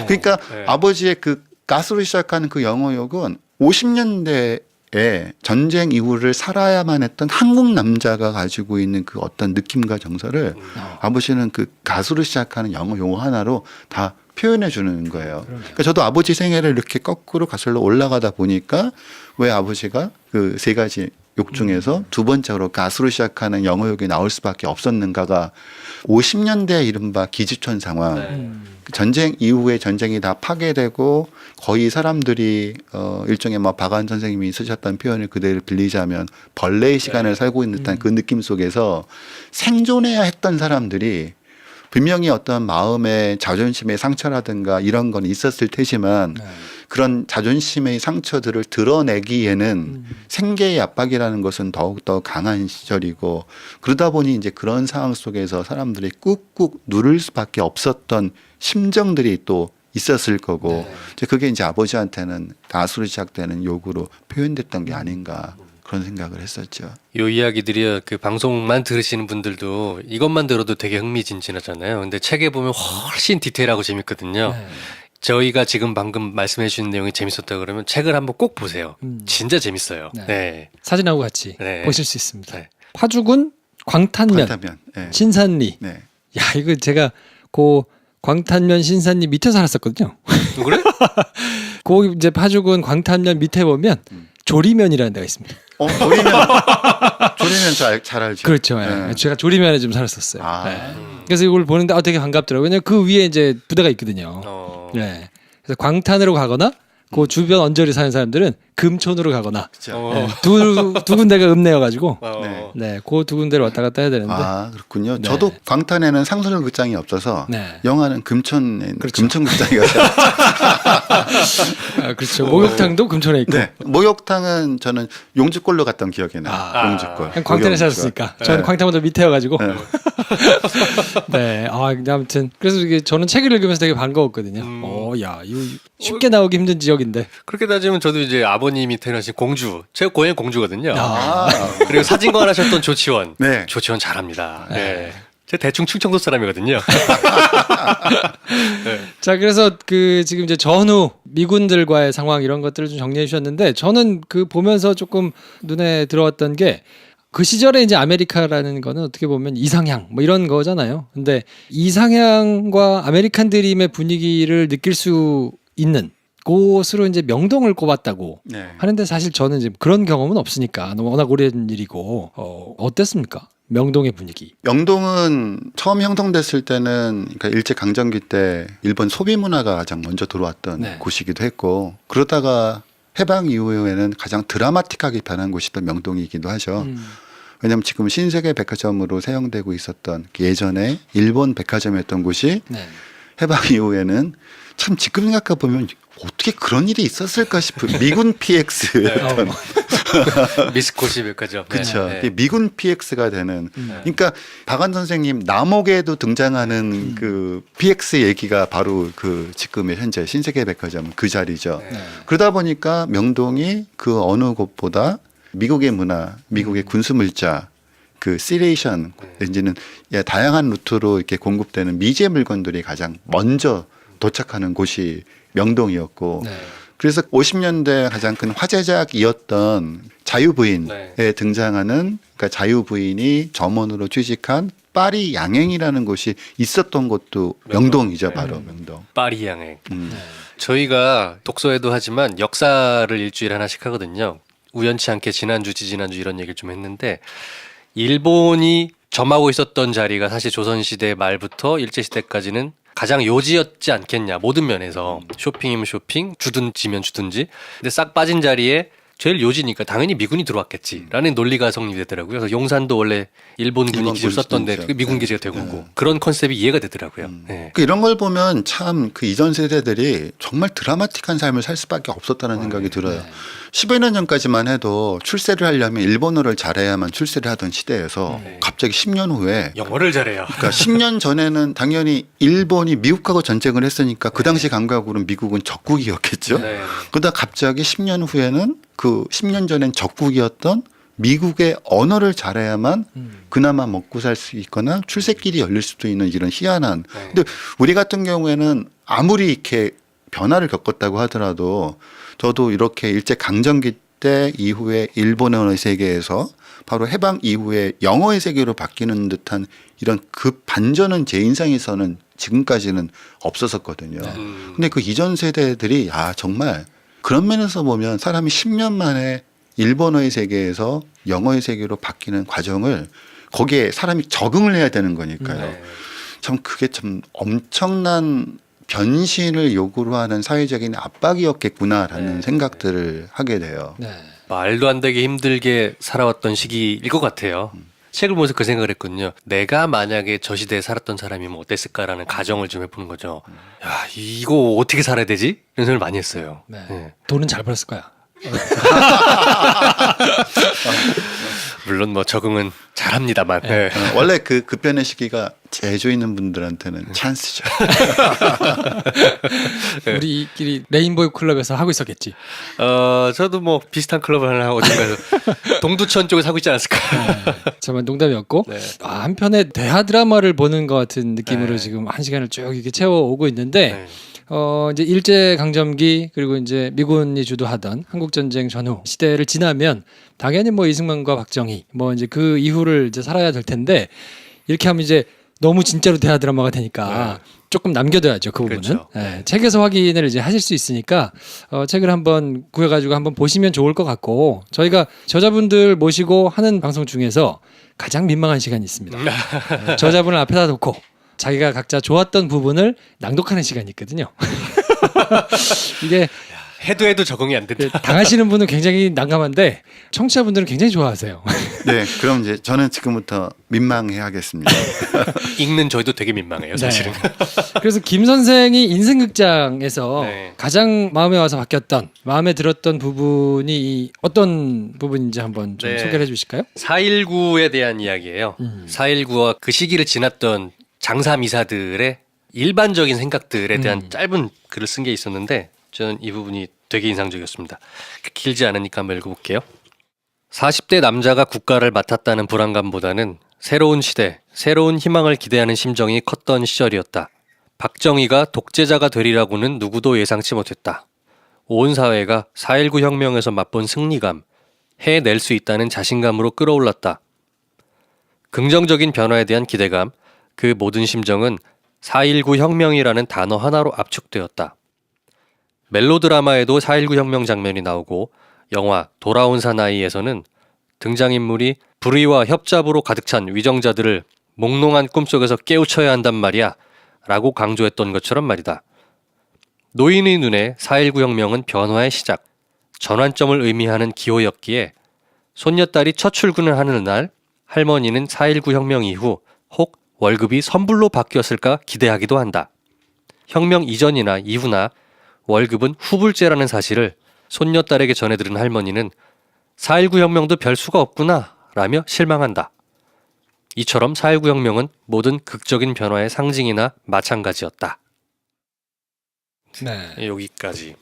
그러니까 네. 아버지의 그 가스로 시작하는 그 영어욕은 50년대에 전쟁 이후를 살아야만 했던 한국 남자가 가지고 있는 그 어떤 느낌과 정서를 아버지는 그 가수로 시작하는 영어 용어 하나로 다 표현해 주는 거예요. 그러니까 저도 아버지 생애를 이렇게 거꾸로 가슬로 올라가다 보니까 왜 아버지가 그 세 가지 욕 중에서 두 번째로 가수로 시작하는 영어 욕이 나올 수밖에 없었는가가 50년대 이른바 기지촌 상황. 네. 전쟁 이후에 전쟁이 다 파괴되고 거의 사람들이 일종의 뭐 박완 선생님이 쓰셨던 표현을 그대로 빌리자면 벌레의 시간을 살고 있는 듯한 그 느낌 속에서 생존해야 했던 사람들이 분명히 어떤 마음의 자존심의 상처라든가 이런 건 있었을 테지만 그런 자존심의 상처들을 드러내기에는 생계의 압박이라는 것은 더욱더 강한 시절이고 그러다 보니 이제 그런 상황 속에서 사람들이 꾹꾹 누를 수밖에 없었던 심정들이 또 있었을 거고 이제 그게 이제 아버지한테는 가수로 시작되는 욕으로 표현됐던 게 아닌가 그런 생각을 했었죠. 요 이야기들이 그 방송만 들으시는 분들도 이것만 들어도 되게 흥미진진하잖아요. 근데 책에 보면 훨씬 디테일하고 재밌거든요. 저희가 지금 방금 말씀해 주신 내용이 재밌었다 그러면 책을 한번 꼭 보세요. 진짜 재밌어요. 네. 네. 사진하고 같이 네. 보실 수 있습니다. 네. 파주군 광탄면, 그렇다면 네. 신산리. 네. 야 이거 제가 그 광탄면 신산리 밑에 살았었거든요. 그래? 그 이제 파주군 광탄면 밑에 보면 조리면이라는 데가 있습니다. 조리면 잘 알죠. 그렇죠. 네. 예. 제가 조리면에 좀 살았었어요. 아. 예. 그래서 이걸 보는데 되게 반갑더라고요. 왜냐면 그 위에 이제 부대가 있거든요. 네. 그래서 광탄으로 가거나 그 주변 언저리 사는 사람들은 금촌으로 가거나 네. 두 군데가 읍내여가지고 네, 그 두 군데를 왔다 갔다 해야 되는데 아 그렇군요. 네. 저도 광탄에는 상설 극장이 없어서 네. 영화는 금촌에 그렇죠. 금촌 극장이었어요. 아, 그렇죠. 목욕탕도 금촌에 있고 네. 목욕탕은 저는 용주골로 갔던 기억이 나요. 용주골. 그냥 광탄에 살았으니까 저는 광탄보다 밑에여가지고 네. 네. 아 아무튼 그래서 이게 저는 책을 읽으면서 되게 반가웠거든요. 야 이거 쉽게 나오기 힘든 지역인데 그렇게 따지면 저도 이제 아버님이 태어나신 공주, 제 고향 공주거든요. 아. 그리고 사진관 하셨던 조치원. 네. 조치원 잘합니다. 네. 제가 대충 충청도 사람이거든요. 자, 그래서 그 지금 이제 전후 미군들과의 상황 이런 것들을 좀 정리해 주셨는데 저는 그 보면서 조금 눈에 들어왔던 게 그 시절에 이제 아메리카라는 거는 어떻게 보면 이상향 뭐 이런 거잖아요. 근데 이상향과 아메리칸 드림의 분위기를 느낄 수 있는 곳으로 이제 명동을 꼽았다고 네. 하는데 사실 저는 이제 그런 경험은 없으니까 워낙 오래된 일이고 어땠습니까? 명동의 분위기. 명동은 처음 형성됐을 때는 그러니까 일제 강점기 때 일본 소비 문화가 가장 먼저 들어왔던 네. 곳이기도 했고 그러다가 해방 이후에는 가장 드라마틱하게 변한 곳이 또 명동이기도 하죠. 왜냐하면 지금 신세계 백화점으로 사용되고 있었던 예전에 일본 백화점이었던 곳이 네. 해방 이후에는 참 지금 생각해 보면 어떻게 그런 일이 있었을까 싶은 미군 PX였던 미스코시 백화점. 그렇죠. 네. 미군 PX가 되는. 그러니까 박완 선생님 남옥에도 등장하는 그 PX 얘기가 바로 그 지금의 현재 신세계백화점 그 자리죠. 그러다 보니까 명동이 그 어느 곳보다 미국의 문화, 미국의 군수 물자, 그 시레이션 내지는 다양한 루트로 이렇게 공급되는 미제 물건들이 가장 먼저 도착하는 곳이 명동이었고. 그래서 50년대 가장 큰 화제작이었던 자유부인에 네. 등장하는 그러니까 자유부인이 점원으로 취직한 파리 양행이라는 곳이 있었던 곳도 명동이죠, 바로 명동. 파리 양행. 음. 저희가 독서회도 하지만 역사를 일주일에 하나씩 하거든요. 우연치 않게 지난주, 지지난주 이런 얘기를 좀 했는데 일본이 점하고 있었던 자리가 사실 조선시대 말부터 일제시대까지는 가장 요지였지 않겠냐. 모든 면에서 쇼핑이면 쇼핑, 주둔지면 주둔지. 근데 싹 빠진 자리에 제일 요지니까 당연히 미군이 들어왔겠지라는 논리가 성립되더라고요. 그래서 용산도 원래 일본군이 일본 기지를 썼던데 군이 그 미군 기지가 되고 있고 그런 컨셉이 이해가 되더라고요. 네. 이런 걸 보면 참 그 이전 세대들이 정말 드라마틱한 삶을 살 수밖에 없었다는 생각이 들어요. 10여 년 전까지만 해도 출세를 하려면 일본어를 잘해야만 출세를 하던 시대에서 갑자기 10년 후에 영어를 잘해요. 그러니까 10년 전에는 당연히 일본이 미국하고 전쟁을 했으니까 그 당시 감각으로는 미국은 적국이었겠죠. 네. 그러다 갑자기 10년 후에는 그 10년 전엔 적국이었던 미국의 언어를 잘해야만 그나마 먹고 살 수 있거나 출세길이 열릴 수도 있는 이런 희한한. 근데 우리 같은 경우에는 아무리 이렇게 변화를 겪었다고 하더라도 저도 이렇게 일제 강점기 때 이후에 일본어의 세계에서 바로 해방 이후에 영어의 세계로 바뀌는 듯한 이런 급 반전은 제 인상에서는 지금까지는 없었었거든요. 근데 그 이전 세대들이 정말 그런 면에서 보면 사람이 10년 만에 일본어의 세계에서 영어의 세계로 바뀌는 과정을 거기에 사람이 적응을 해야 되는 거니까요. 참 그게 참 엄청난 변신을 요구로 하는 사회적인 압박이었겠구나라는 생각들을 하게 돼요. 네. 말도 안 되게 힘들게 살아왔던 시기일 것 같아요. 책을 보면서 그 생각을 했거든요. 내가 만약에 저 시대에 살았던 사람이면 어땠을까라는 가정을 좀 해보는 거죠. 야, 이거 어떻게 살아야 되지? 이런 생각을 많이 했어요. 네. 네. 돈은 잘 벌었을 거야. 물론 뭐 적응은 잘합니다만. 네. 원래 그 급변의 시기가 재주 있는 분들한테는 찬스죠. 우리끼리 레인보우 클럽에서 하고 있었겠지. 저도 뭐 비슷한 클럽을 하나 어딘가에서 동두천 쪽에서 하고 있지 않았을까. 정말 농담이었고 네. 한편의 대하 드라마를 보는 것 같은 느낌으로 네. 지금 한 시간을 쭉 이렇게 채워오고 있는데 네. 이제 일제 강점기 그리고 이제 미군이 주도하던 한국 전쟁 전후 시대를 지나면 당연히 뭐 이승만과 박정희 뭐 이제 그 이후를 이제 살아야 될 텐데 이렇게 하면 이제 너무 진짜로 대하 드라마가 되니까 조금 남겨둬야죠 그 부분은. 그렇죠. 네, 책에서 확인을 이제 하실 수 있으니까 책을 한번 구해가지고 한번 보시면 좋을 것 같고 저희가 저자분들 모시고 하는 방송 중에서 가장 민망한 시간이 있습니다. 저자분을 앞에다 놓고 자기가 각자 좋았던 부분을 낭독하는 시간이 있거든요. 이게 해도 적응이 안 된다. 당하시는 분은 굉장히 난감한데 청취자분들은 굉장히 좋아하세요. 네, 그럼 이제 저는 지금부터 민망해하겠습니다. 읽는 저희도 되게 민망해요, 사실은. 네. 그래서 김 선생이 인생극장에서 네. 가장 마음에 와서 바뀌었던 마음에 들었던 부분이 어떤 부분인지 한번 좀 네. 소개를 해주실까요? 4.19에 대한 이야기예요. 4.19와 그 시기를 지났던 장사미사들의 일반적인 생각들에 대한 짧은 글을 쓴 게 있었는데 저는 이 부분이 되게 인상적이었습니다. 길지 않으니까 한번 읽어볼게요. 40대 남자가 국가를 맡았다는 불안감보다는 새로운 시대, 새로운 희망을 기대하는 심정이 컸던 시절이었다. 박정희가 독재자가 되리라고는 누구도 예상치 못했다. 온 사회가 4.19 혁명에서 맛본 승리감, 해낼 수 있다는 자신감으로 끌어올랐다. 긍정적인 변화에 대한 기대감, 그 모든 심정은 4.19 혁명이라는 단어 하나로 압축되었다. 멜로드라마에도 4.19 혁명 장면이 나오고 영화 돌아온 사나이에서는 등장인물이 불의와 협잡으로 가득 찬 위정자들을 몽롱한 꿈속에서 깨우쳐야 한단 말이야 라고 강조했던 것처럼 말이다. 노인의 눈에 4.19 혁명은 변화의 시작, 전환점을 의미하는 기호였기에 손녀딸이 첫 출근을 하는 날 할머니는 4.19 혁명 이후 혹 월급이 선불로 바뀌었을까 기대하기도 한다. 혁명 이전이나 이후나 월급은 후불제라는 사실을 손녀딸에게 전해들은 할머니는 4.19 혁명도 별 수가 없구나 라며 실망한다. 이처럼 4.19 혁명은 모든 극적인 변화의 상징이나 마찬가지였다. 네. 여기까지.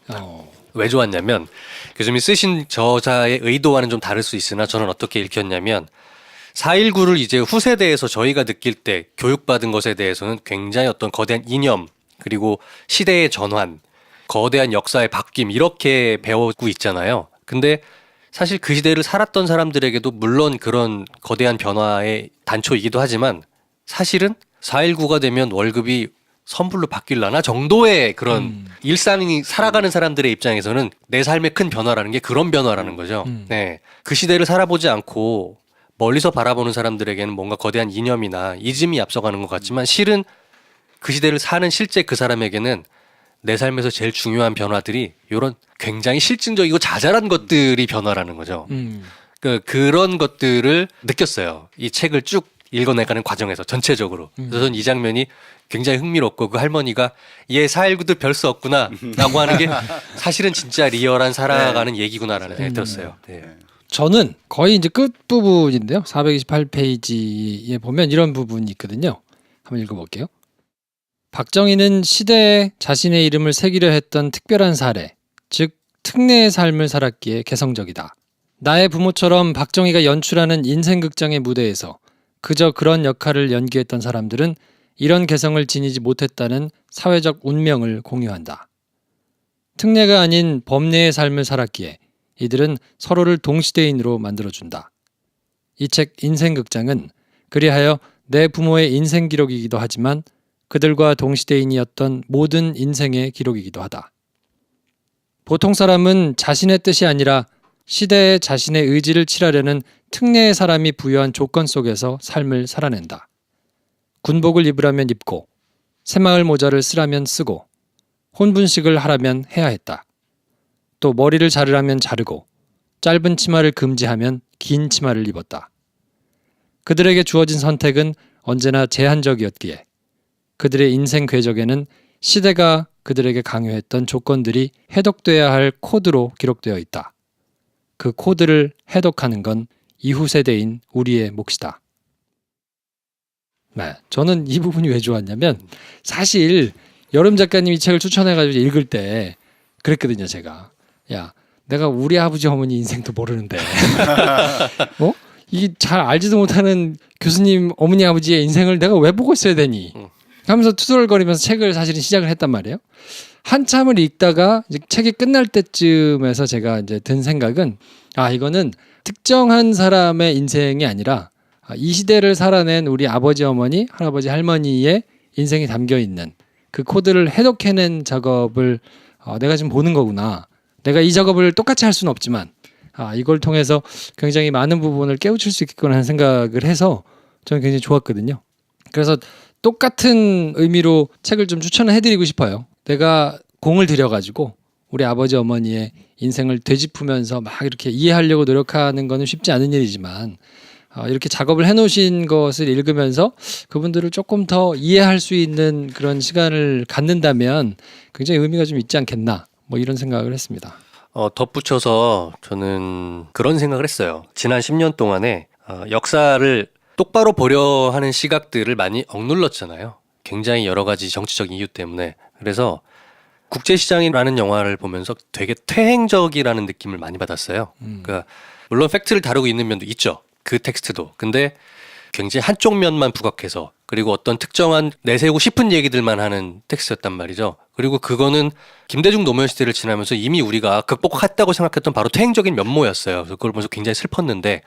왜 좋았냐면 교수님이 쓰신 저자의 의도와는 좀 다를 수 있으나 저는 어떻게 읽혔냐면 4.19를 이제 후세대에서 저희가 느낄 때 교육받은 것에 대해서는 굉장히 어떤 거대한 이념 그리고 시대의 전환 거대한 역사의 바뀜 이렇게 배우고 있잖아요. 근데 사실 그 시대를 살았던 사람들에게도 물론 그런 거대한 변화의 단초이기도 하지만 사실은 4.19가 되면 월급이 선불로 바뀔라나 정도의 그런 일상이 살아가는 사람들의 입장에서는 내 삶의 큰 변화라는 게 그런 변화라는 거죠. 네. 그 시대를 살아보지 않고 멀리서 바라보는 사람들에게는 뭔가 거대한 이념이나 이즘이 앞서가는 것 같지만 실은 그 시대를 사는 실제 그 사람에게는 내 삶에서 제일 중요한 변화들이 이런 굉장히 실증적이고 자잘한 것들이 변화라는 거죠. 그런 것들을 느꼈어요. 이 책을 쭉 읽어내가는 과정에서 전체적으로. 그래서 저는 이 장면이 굉장히 흥미롭고 그 할머니가 얘 4.19도 별 수 없구나 라고 하는 게 사실은 진짜 리얼한 살아가는 얘기구나라는 생각이 들었어요. 네. 저는 거의 이제 끝부분인데요. 428페이지에 보면 이런 부분이 있거든요. 한번 읽어볼게요. 박정희는 시대에 자신의 이름을 새기려 했던 특별한 사례, 즉 특례의 삶을 살았기에 개성적이다. 나의 부모처럼 박정희가 연출하는 인생극장의 무대에서 그저 그런 역할을 연기했던 사람들은 이런 개성을 지니지 못했다는 사회적 운명을 공유한다. 특례가 아닌 범례의 삶을 살았기에 이들은 서로를 동시대인으로 만들어준다. 이 책 인생극장은 그리하여 내 부모의 인생 기록이기도 하지만 그들과 동시대인이었던 모든 인생의 기록이기도 하다. 보통 사람은 자신의 뜻이 아니라 시대에 자신의 의지를 칠하려는 특례의 사람이 부여한 조건 속에서 삶을 살아낸다. 군복을 입으라면 입고 새마을 모자를 쓰라면 쓰고 혼분식을 하라면 해야 했다. 또 머리를 자르라면 자르고 짧은 치마를 금지하면 긴 치마를 입었다. 그들에게 주어진 선택은 언제나 제한적이었기에 그들의 인생 궤적에는 시대가 그들에게 강요했던 조건들이 해독돼야 할 코드로 기록되어 있다. 그 코드를 해독하는 건 이후 세대인 우리의 몫이다. 네, 저는 이 부분이 왜 좋았냐면 사실 여름 작가님이 이 책을 추천해가지고 읽을 때 그랬거든요. 제가 야 내가 우리 아버지 어머니 인생도 모르는데 이 잘 알지도 못하는 교수님 어머니 아버지의 인생을 내가 왜 보고 있어야 되니 하면서 투덜거리면서 책을 사실은 시작을 했단 말이에요. 한참을 읽다가 이제 책이 끝날 때쯤에서 제가 이제 든 생각은 이거는 특정한 사람의 인생이 아니라 이 시대를 살아낸 우리 아버지 어머니 할아버지 할머니의 인생이 담겨 있는 그 코드를 해독해낸 작업을 내가 지금 보는 거구나. 내가 이 작업을 똑같이 할 수는 없지만 이걸 통해서 굉장히 많은 부분을 깨우칠 수 있겠구나 하는 생각을 해서 저는 굉장히 좋았거든요. 그래서 똑같은 의미로 책을 좀 추천을 해드리고 싶어요. 내가 공을 들여가지고 우리 아버지 어머니의 인생을 되짚으면서 막 이렇게 이해하려고 노력하는 거는 쉽지 않은 일이지만 이렇게 작업을 해놓으신 것을 읽으면서 그분들을 조금 더 이해할 수 있는 그런 시간을 갖는다면 굉장히 의미가 좀 있지 않겠나 뭐 이런 생각을 했습니다. 덧붙여서 저는 그런 생각을 했어요. 지난 10년 동안에 역사를 똑바로 보려 하는 시각들을 많이 억눌렀잖아요. 굉장히 여러 가지 정치적 이유 때문에. 그래서 국제시장이라는 영화를 보면서 되게 퇴행적이라는 느낌을 많이 받았어요. 그러니까 물론 팩트를 다루고 있는 면도 있죠. 그 텍스트도. 근데 굉장히 한쪽 면만 부각해서 그리고 어떤 특정한 내세우고 싶은 얘기들만 하는 텍스트였단 말이죠. 그리고 그거는 김대중 노무현 시대를 지나면서 이미 우리가 극복했다고 생각했던 바로 퇴행적인 면모였어요. 그걸 보면서 굉장히 슬펐는데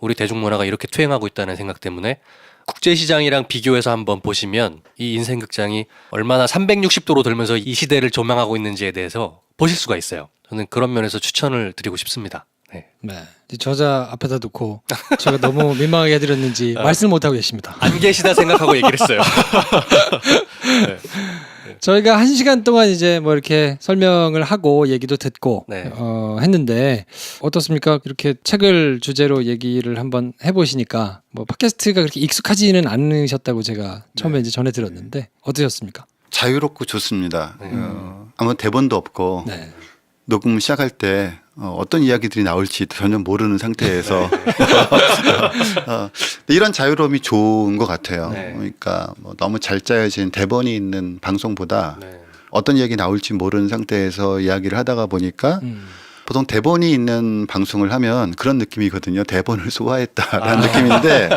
우리 대중문화가 이렇게 퇴행하고 있다는 생각 때문에 국제시장이랑 비교해서 한번 보시면 이 인생극장이 얼마나 360도로 돌면서 이 시대를 조망하고 있는지에 대해서 보실 수가 있어요. 저는 그런 면에서 추천을 드리고 싶습니다. 네. 저자 앞에다 놓고 제가 너무 민망하게 해드렸는지 말씀을 못하고 계십니다. 안 계시다 생각하고 얘기를 했어요. 네. 저희가 1시간 동안 이제 뭐 이렇게 설명을 하고 얘기도 듣고 했는데 어떻습니까? 이렇게 책을 주제로 얘기를 한번 해보시니까 뭐 팟캐스트가 그렇게 익숙하지는 않으셨다고 제가 처음에 이제 전해 들었는데 어떠셨습니까? 자유롭고 좋습니다. 아무 대본도 없고 녹음 시작할 때 어떤 이야기들이 나올지 전혀 모르는 상태에서 이런 자유로움이 좋은 것 같아요. 그러니까 뭐 너무 잘 짜여진 대본이 있는 방송보다 어떤 이야기 나올지 모르는 상태에서 이야기를 하다가 보니까 보통 대본이 있는 방송을 하면 그런 느낌이거든요. 대본을 소화했다라는 느낌인데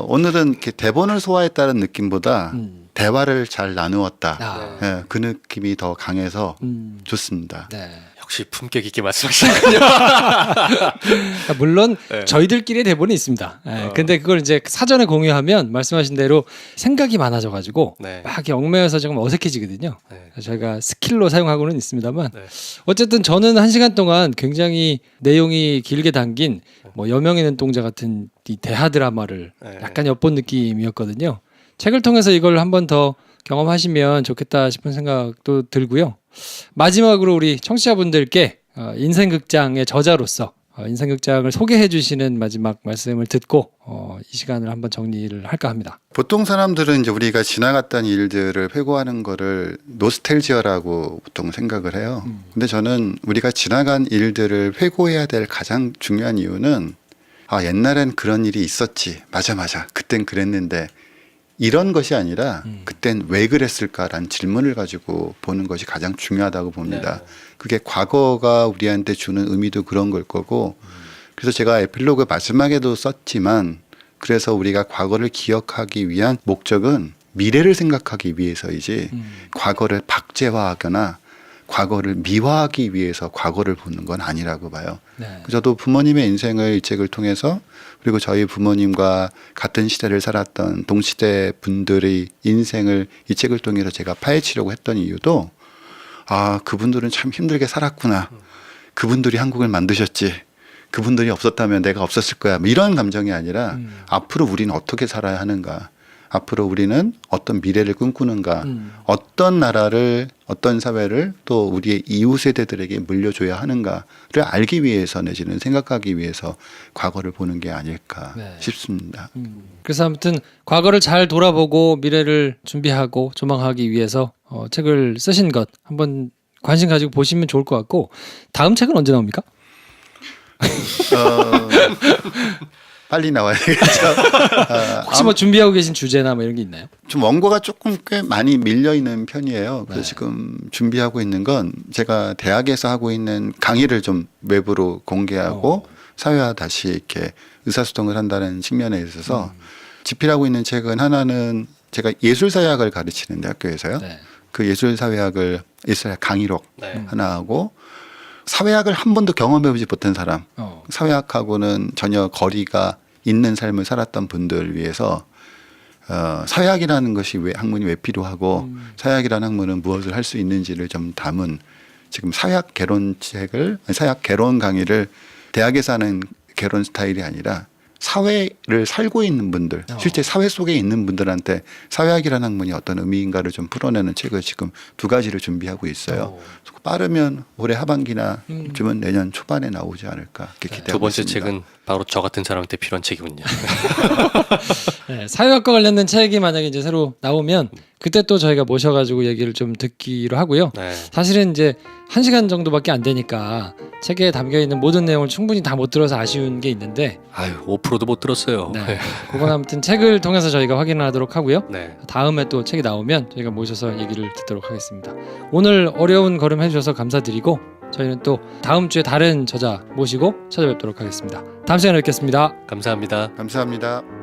오늘은 이렇게 대본을 소화했다는 느낌보다 대화를 잘 나누었다. 아. 예, 그 느낌이 더 강해서 좋습니다. 네. 역시 품격 있게 말씀하시는군요. 물론 네. 저희들끼리 대본이 있습니다. 예, 근데 그걸 이제 사전에 공유하면 말씀하신 대로 생각이 많아져가지고 네. 막 이렇게 얽매여서 조금 어색해지거든요. 네. 그래서 저희가 스킬로 사용하고는 있습니다만 네. 어쨌든 저는 1시간 동안 굉장히 내용이 길게 담긴 뭐 여명의 눈동자 같은 이 대하 드라마를 네. 약간 엿본 느낌이었거든요. 책을 통해서 이걸 한 번 더 경험하시면 좋겠다 싶은 생각도 들고요. 마지막으로 우리 청취자분들께 인생극장의 저자로서 인생극장을 소개해 주시는 마지막 말씀을 듣고 이 시간을 한번 정리를 할까 합니다. 보통 사람들은 이제 우리가 지나갔던 일들을 회고하는 거를 노스텔지어라고 보통 생각을 해요. 근데 저는 우리가 지나간 일들을 회고해야 될 가장 중요한 이유는 옛날엔 그런 일이 있었지. 맞아. 그땐 그랬는데 이런 것이 아니라 그땐 왜 그랬을까라는 질문을 가지고 보는 것이 가장 중요하다고 봅니다. 그게 과거가 우리한테 주는 의미도 그런 걸 거고 그래서 제가 에필로그 마지막에도 썼지만 그래서 우리가 과거를 기억하기 위한 목적은 미래를 생각하기 위해서이지 과거를 박제화하거나 과거를 미화하기 위해서 과거를 보는 건 아니라고 봐요. 네. 저도 부모님의 인생을 이 책을 통해서 그리고 저희 부모님과 같은 시대를 살았던 동시대 분들의 인생을 이 책을 통해서 제가 파헤치려고 했던 이유도 그분들은 참 힘들게 살았구나. 그분들이 한국을 만드셨지. 그분들이 없었다면 내가 없었을 거야. 뭐 이런 감정이 아니라 앞으로 우리는 어떻게 살아야 하는가. 앞으로 우리는 어떤 미래를 꿈꾸는가, 어떤 나라를, 어떤 사회를 또 우리의 이후 세대들에게 물려줘야 하는가를 알기 위해서 내지는 생각하기 위해서 과거를 보는 게 아닐까 싶습니다. 그래서 아무튼 과거를 잘 돌아보고 미래를 준비하고 조망하기 위해서 책을 쓰신 것 한번 관심 가지고 보시면 좋을 것 같고 다음 책은 언제 나옵니까? 빨리 나와야 되겠죠. 혹시 뭐 준비하고 계신 주제나 뭐 이런 게 있나요? 좀 원고가 조금 꽤 많이 밀려 있는 편이에요. 그래서 지금 준비하고 있는 건 제가 대학에서 하고 있는 강의를 좀 외부로 공개하고 사회화 다시 이렇게 의사소통을 한다는 측면에 있어서 집필하고 있는 책은 하나는 제가 예술사회학을 가르치는데 학교에서요. 네. 그 예술사회학 강의록 네. 하나 하고 사회학을 한 번도 경험해보지 못한 사람, 사회학하고는 전혀 거리가 있는 삶을 살았던 분들을 위해서 사회학이라는 것이 학문이 왜 필요하고 사회학이라는 학문은 무엇을 할 수 있는지를 좀 담은 지금 사회학 개론책을 사회학 개론 강의를 대학에서 하는 개론 스타일이 아니라 사회를 살고 있는 분들, 실제 사회 속에 있는 분들한테 사회학이라는 학문이 어떤 의미인가를 좀 풀어내는 책을 지금 2가지를 준비하고 있어요. 빠르면 올해 하반기나 쯤은 내년 초반에 나오지 않을까 이렇게 기대하고 있습니다. 두 번째 책은 바로 저 같은 사람한테 필요한 책이군요. 네, 사회학과 관련된 책이 만약에 이제 새로 나오면 그때 또 저희가 모셔가지고 얘기를 좀 듣기로 하고요. 네. 사실은 이제 1시간 정도밖에 안 되니까 책에 담겨 있는 모든 내용을 충분히 다 못 들어서 아쉬운 게 있는데 5%도 못 들었어요. 네. 그건 아무튼 책을 통해서 저희가 확인하도록 하고요. 네. 다음에 또 책이 나오면 저희가 모셔서 얘기를 듣도록 하겠습니다. 오늘 어려운 걸음 해주셔서 감사드리고 저희는 또 다음 주에 다른 저자 모시고 찾아뵙도록 하겠습니다. 다음 시간에 뵙겠습니다. 감사합니다. 감사합니다.